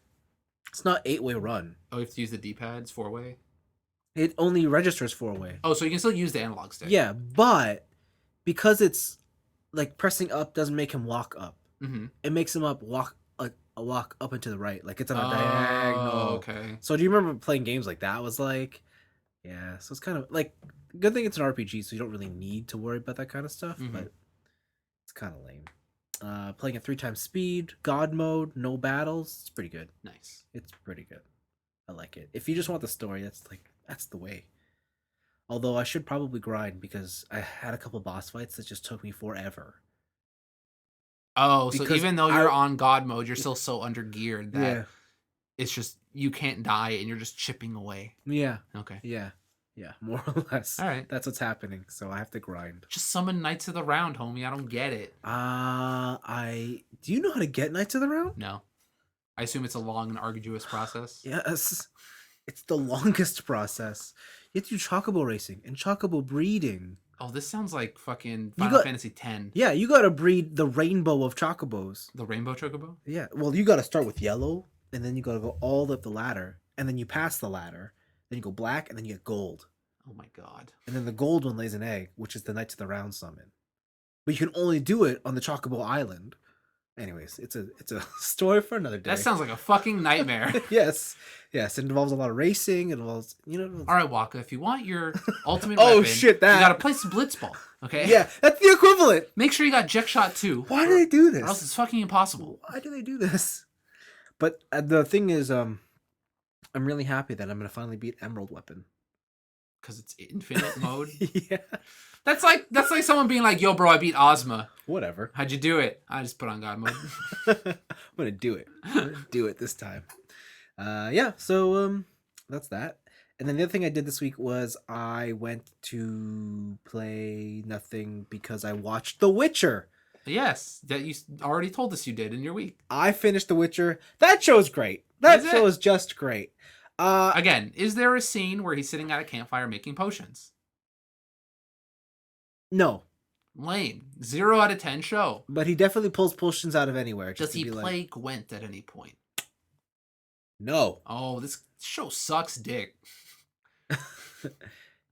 it's not 8-way run. Oh, you have to use the D-pads 4-way? It only registers 4-way. Oh, so you can still use the analog stick. Yeah, but because it's like pressing up doesn't make him walk up. Mm-hmm. It makes him walk up and to the right, like it's on a Oh, diagonal. okay. So do you remember playing games like that? Was like, yeah. So it's kind of like, good thing it's an RPG, so you don't really need to worry about that kind of stuff. Mhm. But it's kind of lame. Playing at 3 times speed, God mode, no battles. It's pretty good. Nice. It's pretty good. I like it. If you just want the story, that's the way. Although I should probably grind because I had a couple boss fights that just took me forever. Oh, so Because even though you're on God mode, you're still so under geared that Yeah. it's just you can't die and you're just chipping away. Yeah. Okay. Yeah. Yeah. More or less. All right. That's what's happening. So I have to grind. Just summon Knights of the Round, homie. I don't get it. Do you know how to get Knights of the Round? No. I assume it's a long and arduous process. Yes. It's the longest process. You have to do chocobo racing and chocobo breeding. Oh, this sounds like fucking You Final got- Fantasy X. Yeah, you gotta breed the rainbow of chocobos. The Rainbow Chocobo? Yeah, well, you gotta start with yellow, and then you gotta go all the way up the ladder, and then you pass the ladder, then you go black, and then you get gold. Oh my god. And then the gold one lays an egg, which is the Knights of the Round summon. But you can only do it on the Chocobo Island. Anyways, it's a story for another day. That sounds like a fucking nightmare. Yes. Yes, it involves a lot of racing. It involves, All right, Waka, if you want your ultimate Oh, weapon, shit, that- you gotta play some Blitzball, okay? Yeah, that's the equivalent. Make sure you got Jet Shot too. Why do they do Or else this? it's fucking impossible. Why do they do this? But the thing is, I'm really happy that I'm gonna finally beat Emerald Weapon. Because it's infinite mode. Yeah. That's like someone being like, yo, bro, I beat Ozma. Whatever. How'd you do it? I just put on God mode. I'm gonna do it. I'm gonna do it this time. Yeah. So that's that. And then the other thing I did this week was I went to play nothing because I watched The Witcher. Yes, that you already told us you did in your week. I finished The Witcher. That show's great. That Is it? show is just great. Again, is there a scene where he's sitting at a campfire making potions? No, Lame. 0 out of 10 show. but he definitely pulls potions out of anywhere. Does Just he to be play Gwent at any point? No. Oh, this show sucks dick.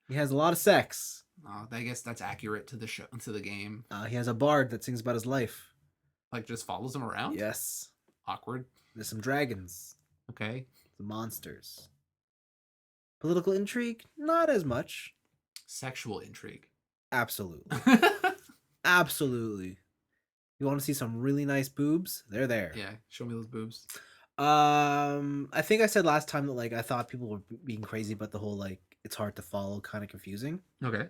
He has a lot of sex. Oh, I guess that's accurate to the show, to the game. He has a bard that sings about his life. Like, just follows him around? Yes. Awkward. There's some dragons, Okay. some monsters. Political intrigue? Not as much. Sexual intrigue. Absolutely. Absolutely. You want to see some really nice boobs? They're there. Yeah, show me those boobs. I think I said last time that like I thought people were being crazy about the whole like it's hard to follow kind of confusing. Okay.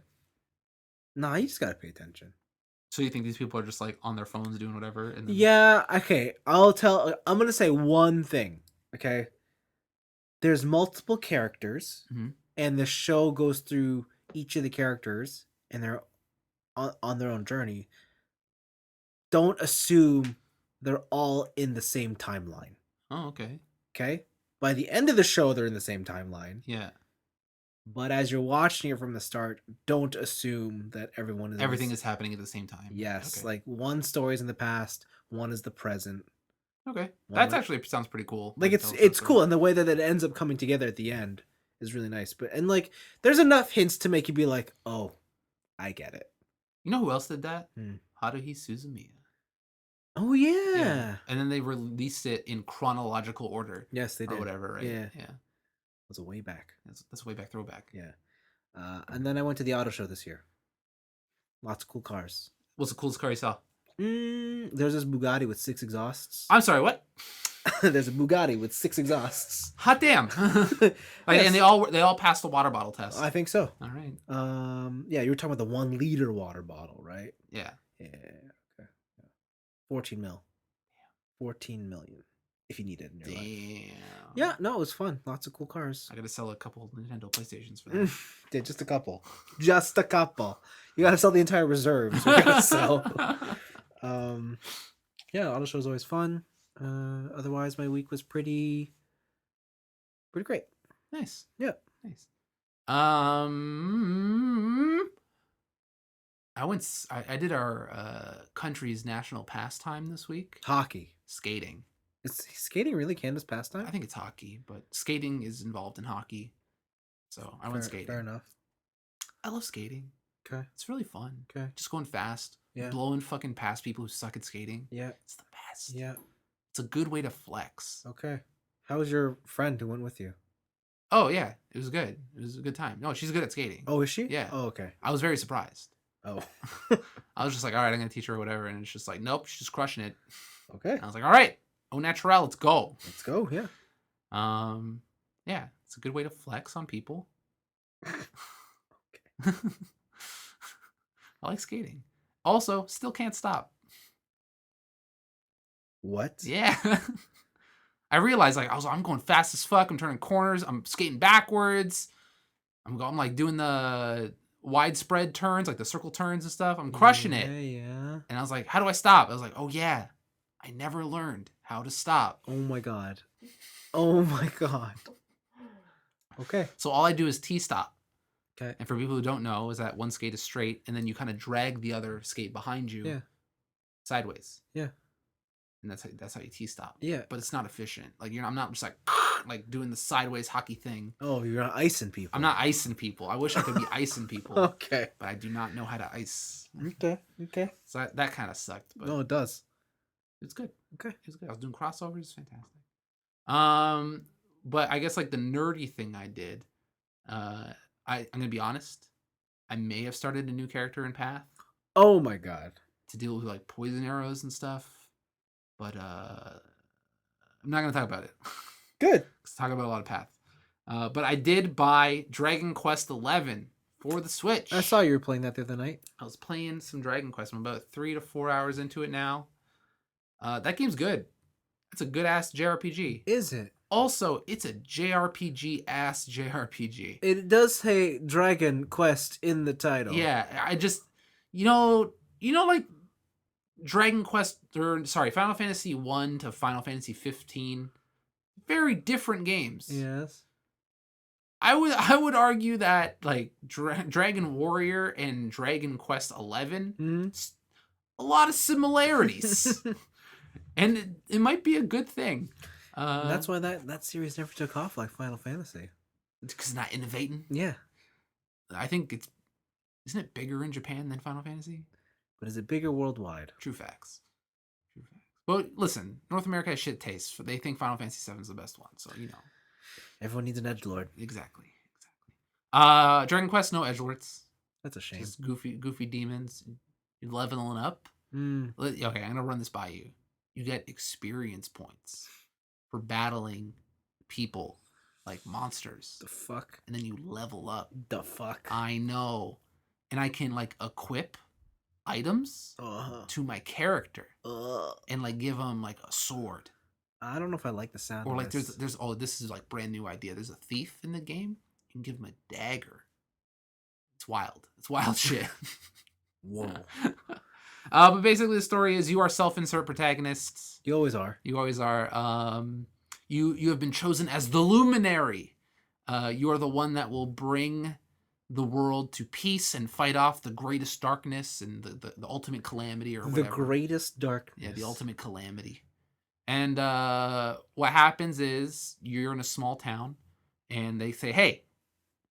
Nah, you just gotta pay attention. So you think these people are just like on their phones doing whatever? And then... Yeah, okay. I'm gonna say one thing, okay? There's multiple characters, Mhm. and the show goes through each of the characters and they're on their own journey, don't assume they're all in the same timeline. Oh, okay. Okay? By the end of the show, they're in the same timeline. Yeah. But as you're watching it from the start, don't assume that Everything is happening at the same time. Yes, Okay. like one story's in the past, one is the present. Okay. One That's way- actually sounds pretty cool. Like Like, it's cool, and the way that it ends up coming together at the end is really nice. But and like there's enough hints to make you be like, oh, I get it. You know who else did that? Hmm. Haruhi Suzumiya. Oh yeah. And then they released it in chronological order. Yes, they did. Or whatever, right? Yeah. Yeah. Was a way back. That's a way back throwback. Yeah. And then I went to the auto show this year. Lots of cool cars. What's the coolest car you saw? There's this Bugatti with 6 exhausts. I'm sorry, what? There's a Bugatti with 6 exhausts. Hot damn. Yes. And they all passed the water bottle test. I think so. All right. Yeah, you were talking about the 1 liter water bottle, right? Yeah. Yeah. Okay. 14 mil. 14 million. If you need it in your life. Damn. Yeah, no, it was fun. Lots of cool cars. I gotta sell a couple Nintendo PlayStations for that. Yeah, just a couple. Just a couple. You gotta sell the entire reserve. So you gotta sell. Yeah, auto show's always fun. Otherwise, my week was pretty great. Nice. Yeah. Nice. I did our country's national pastime this week. Hockey. Skating. Is skating really Canada's pastime? I think it's hockey, but skating is involved in hockey. So I went skating. Fair enough. I love skating. Okay. It's really fun. Okay. Just going fast. Yeah. Blowing fucking past people who suck at skating. Yeah. It's the best. Yeah. It's a good way to flex. Okay. How was your friend who went with you? Oh yeah, it was good. It was a good time. No, she's good at skating. Oh, is she? Yeah. Oh, okay. I was very surprised. Oh. I was just like, all right, I'm gonna teach her or whatever, and it's just like, nope, she's just crushing it. Okay. And I was like, all right, au naturel, let's go. Let's go. Yeah. Yeah, it's a good way to flex on people. Okay. I like skating. Also, still can't stop. What? Yeah. I realized I'm going fast as fuck. I'm turning corners. I'm skating backwards. I'm like doing the widespread turns, like the circle turns and stuff. I'm crushing it. Yeah. And I was like, how do I stop? I was like, oh yeah, I never learned how to stop. Oh my god. Oh my god. Okay. So all I do is T-stop. Okay. And for people who don't know, is that one skate is straight, and then you kind of drag the other skate behind you sideways. Yeah. And that's how you T-stop. Yeah. But it's not efficient. Like I'm not just like doing the sideways hockey thing. Oh, you're not icing people. I'm not icing people. I wish I could be icing people. Okay. But I do not know how to ice. Okay. Okay. So that kind of sucked. But No, it does. it's good. Okay. It was good. I was doing crossovers. It's fantastic. But I guess like the nerdy thing I did, I'm gonna be honest. I may have started a new character in Path Oh my god. to deal with like poison arrows and stuff. But I'm not gonna talk about it. Good. Let's talk about a lot of Path. But I did buy Dragon Quest XI for the Switch. I saw you were playing that the other night. I was playing some Dragon Quest. I'm about 3 to 4 hours into it now. That game's good. It's a good ass JRPG. Is it? Also, it's a JRPG ass JRPG. It does say Dragon Quest in the title. Yeah, I just like Dragon Quest Final Fantasy 1 to Final Fantasy 15, very different games. Yes. I would argue that like Dragon Warrior and Dragon Quest 11 a lot of similarities. And it might be a good thing. That's why that series never took off like Final Fantasy. Because it's not innovating. Yeah. I think isn't it bigger in Japan than Final Fantasy? But is it bigger worldwide? True facts. But listen, North America has shit taste. They think Final Fantasy 7 is the best one, so you know. Everyone needs an edgelord. Exactly. Dragon Quest, no edgelords. That's a shame. Just goofy demons. You're leveling up. Okay, I'm gonna run this by you. You get experience points for battling people like monsters. The fuck? And then you level up. The fuck? I know. And I can like equip items to my character and like give them like a sword. I don't know if I like the sound Or of like this. there's this is like brand new idea. There's a thief in the game. You can give him a dagger. It's wild. It's wild shit. Whoa. But basically, the story is you are self-insert protagonists. You always are. You always are. You have been chosen as the luminary. You are the one that will bring the world to peace and fight off the greatest darkness and the ultimate calamity or whatever. The greatest darkness. Yeah, the ultimate calamity. And what happens is you're in a small town, and they say, "Hey,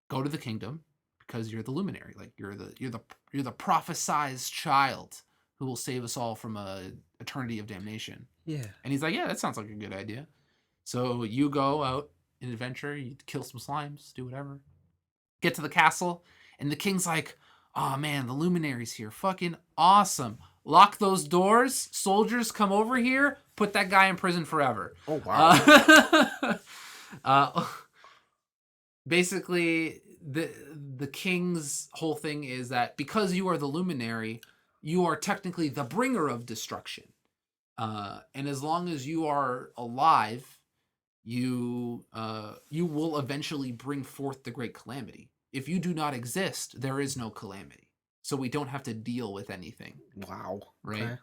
go to the kingdom because you're the luminary. Like you're the prophesized child who will save us all from a eternity of damnation." Yeah. And he's like, "Yeah, that sounds like a good idea." So you go out in adventure, you kill some slimes, do whatever. Get to the castle, and the king's like, "Oh man, the luminary's here. Fucking awesome. Lock those doors. Soldiers come over here. Put that guy in prison forever." Oh, wow. Basically, the king's whole thing is that because you are the luminary, you are technically the bringer of destruction. And as long as you are alive, you will eventually bring forth the great calamity. If you do not exist, there is no calamity. So we don't have to deal with anything. Wow. Right? Okay.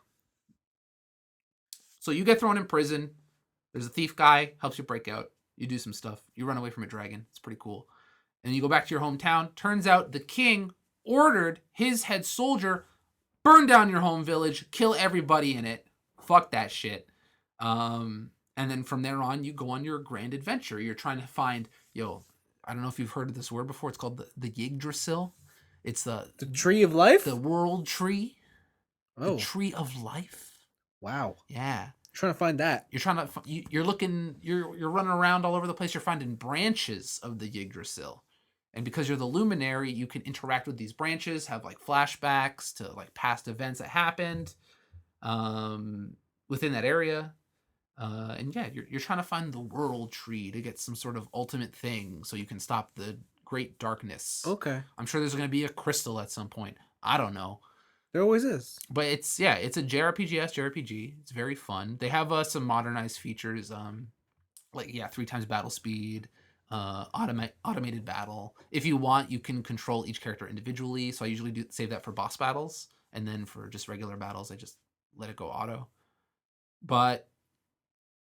So you get thrown in prison. There's a thief guy, helps you break out. You do some stuff. You run away from a dragon. It's pretty cool. And you go back to your hometown. Turns out the king ordered his head soldier burn down your home village, kill everybody in it. Fuck that shit. And then from there on, you go on your grand adventure. You're trying to find, I don't know if you've heard of this word before. It's called the Yggdrasil. It's the tree of life? The world tree. Oh. The tree of life. Wow. Yeah. Trying to find that. You're looking, you're running around all over the place. You're finding branches of the Yggdrasil. And because you're the luminary, you can interact with these branches, have like flashbacks to like past events that happened within that area. And yeah, you're trying to find the world tree to get some sort of ultimate thing so you can stop the great darkness. Okay. I'm sure there's going to be a crystal at some point. I don't know. There always is. But it's a JRPG. It's very fun. They have some modernized features, 3 times battle speed, automated battle. If you want, you can control each character individually. So I usually save that for boss battles, and then for just regular battles, I just let it go auto. But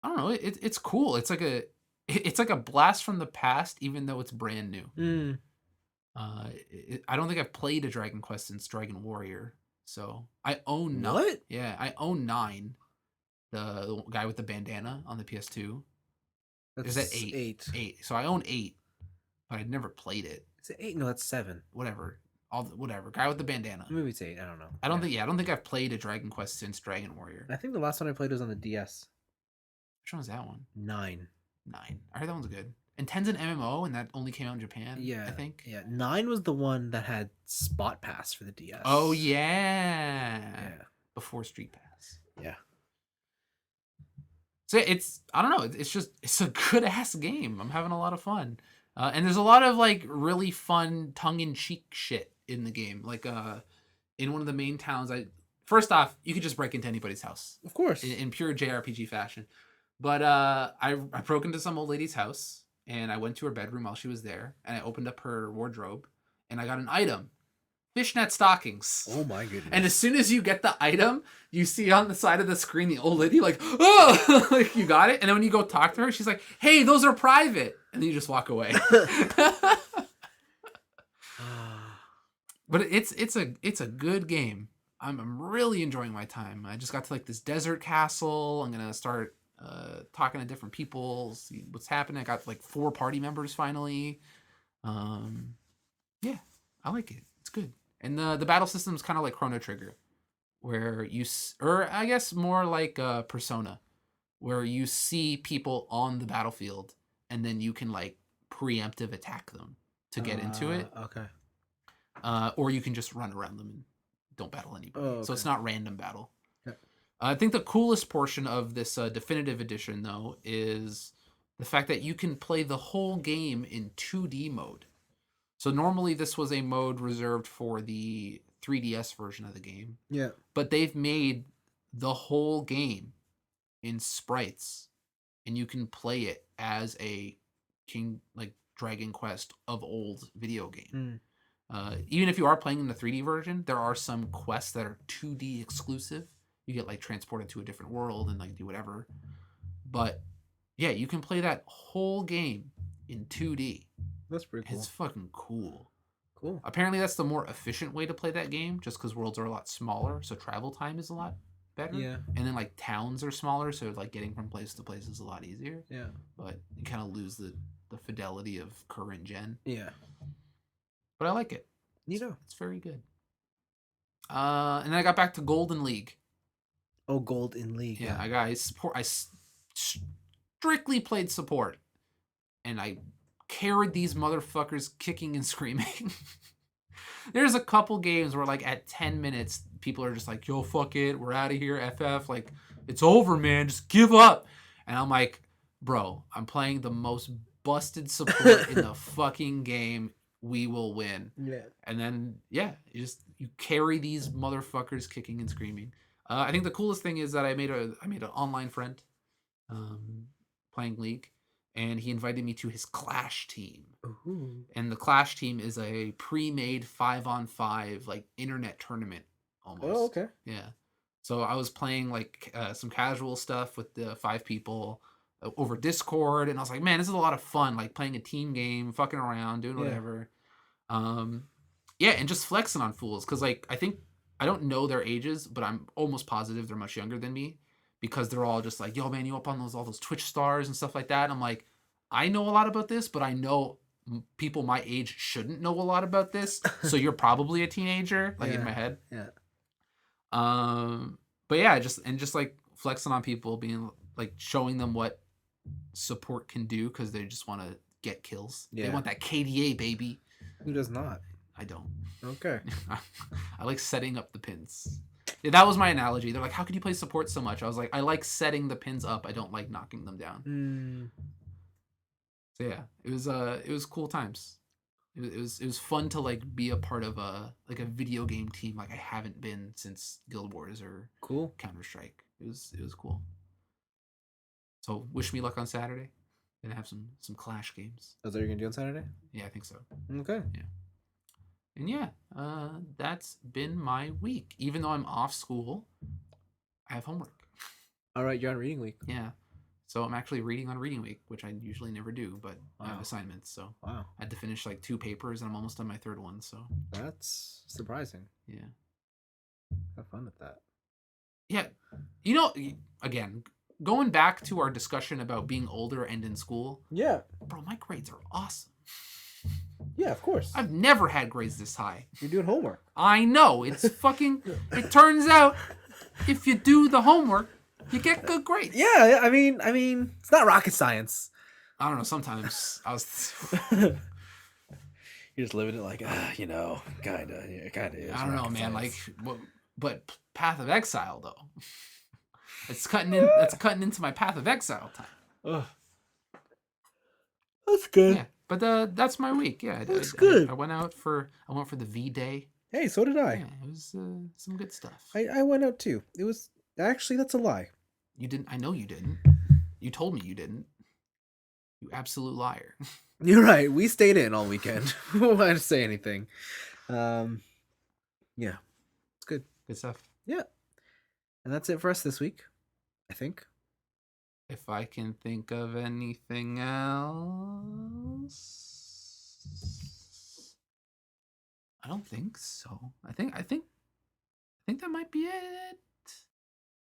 I don't know. It's cool. It's like a blast from the past, even though it's brand new. I don't think I've played a Dragon Quest since Dragon Warrior. So I own 9. What? Yeah, I own 9. The guy with the bandana on the PS2. That's Is that 8? 8. So I own 8, but I'd never played it. Is it 8? No, that's 7. Whatever. Whatever. Guy with the bandana. Maybe it's 8. I don't know. I don't think I've played a Dragon Quest since Dragon Warrior. I think the last one I played was on the DS. Which one was that one? 9. 9. I heard that one's good. And 10's an MMO, and that only came out in Japan. Yeah, I think. Yeah, 9 was the one that had Spot Pass for the DS. Oh yeah. Yeah. Before Street Pass. Yeah. So I don't know. It's a good ass game. I'm having a lot of fun, and there's a lot of like really fun tongue in cheek shit in the game. Like in one of the main towns, first off, you could just break into anybody's house, Of course. in pure JRPG fashion. But I broke into some old lady's house, and I went to her bedroom while she was there, and I opened up her wardrobe, and I got an item. Fishnet stockings. Oh my goodness. And as soon as you get the item, you see on the side of the screen the old lady like, oh, like you got it. And then when you go talk to her, she's like, hey, those are private. And then you just walk away. But it's a good game. I'm really enjoying my time. I just got to like this desert castle. I'm gonna start talking to different people, see what's happening. I got like 4 party members finally. Yeah, I like it. It's good. And the battle system is kind of like Chrono Trigger, where or I guess more like Persona, where you see people on the battlefield and then you can like preemptive attack them to get into it. Okay. Or you can just run around them and don't battle anybody. Oh, okay. So it's not random battle. Yeah. I think the coolest portion of this definitive edition, though, is the fact that you can play the whole game in 2D mode. So normally this was a mode reserved for the 3DS version of the game. Yeah. But they've made the whole game in sprites, and you can play it as a Dragon Quest of old video game. Mm. Even if you are playing in the 3D version, there are some quests that are 2D exclusive. You get like transported to a different world and like do whatever. But yeah, you can play that whole game in 2D. That's pretty cool. It's fucking cool. Cool. Apparently, that's the more efficient way to play that game, just because worlds are a lot smaller, so travel time is a lot better. Yeah. And then like towns are smaller, so like getting from place to place is a lot easier. Yeah. But you kind of lose the fidelity of current gen. Yeah. But I like it. It's very good. And then I got back to Golden League. Oh, Gold in League. Yeah, I strictly played support, and I carried these motherfuckers kicking and screaming. There's a couple games where like at 10 minutes, people are just like, yo, fuck it, we're out of here, FF, like, it's over, man, just give up. And I'm like, bro, I'm playing the most busted support in the fucking game. We will win. Yeah. And then, yeah, you carry these motherfuckers kicking and screaming. I think the coolest thing is that I made an online friend playing League, and he invited me to his Clash team. Ooh. And the Clash team is a pre-made 5-on-5 like internet tournament almost. Oh, okay. Yeah. So I was playing like some casual stuff with the 5 people over Discord, and I was like, man, this is a lot of fun, like playing a team game, fucking around, doing whatever. Yeah, and just flexing on fools, because like I don't know their ages, but I'm almost positive they're much younger than me, because they're all just like, yo, man, you up on all those Twitch stars and stuff like that. And I'm like, I know a lot about this, but I know people my age shouldn't know a lot about this. So you're probably a teenager, like in my head. Yeah. But yeah, just like flexing on people, being like showing them what support can do, because they just want to get kills. Yeah. They want that KDA, baby. Who does not? I don't. Okay. I like setting up the pins. Yeah, that was my analogy. They're like, how can you play support so much? I was like, I like setting the pins up. I don't like knocking them down. So yeah, it was cool times. It was fun to like be a part of a video game team like I haven't been since Guild Wars or Cool. Counter-Strike. It was cool. So wish me luck on Saturday. Gonna have some Clash games. Is that what you're gonna do on Saturday? Yeah, I think so. Okay. Yeah. And yeah, that's been my week. Even though I'm off school, I have homework. All right, you're on reading week. Yeah. So I'm actually reading on reading week, which I usually never do, but I have Wow. assignments. So Wow. I had to finish like 2 papers, and I'm almost on my 3rd one. So That's surprising. yeah. Have fun with that. Yeah. You know, again, going back to our discussion about being older and in school, Yeah. bro, my grades are awesome. Yeah, of course. I've never had grades this high. You're doing homework. I know. It's fucking... It turns out, if you do the homework, you get good grades. Yeah, I mean, it's not rocket science. I don't know. Sometimes I was... You're just living it like, kinda. Yeah, kinda is. I don't know, rocket man. science. But Path of Exile, though. It's cutting in. That's cutting into my Path of Exile time. Ugh. That's good. Yeah, but that's my week. Yeah, That's good. I went for the V-Day. Hey, so did I. Yeah, it was some good stuff. I went out too. It was actually, that's a lie. You didn't. I know you didn't. You told me you didn't. You absolute liar. You're right. We stayed in all weekend. Who wanted to say anything? Yeah, it's good. Good stuff. Yeah, and that's it for us this week, I think. If I can think of anything else, I don't think so. I think that might be it.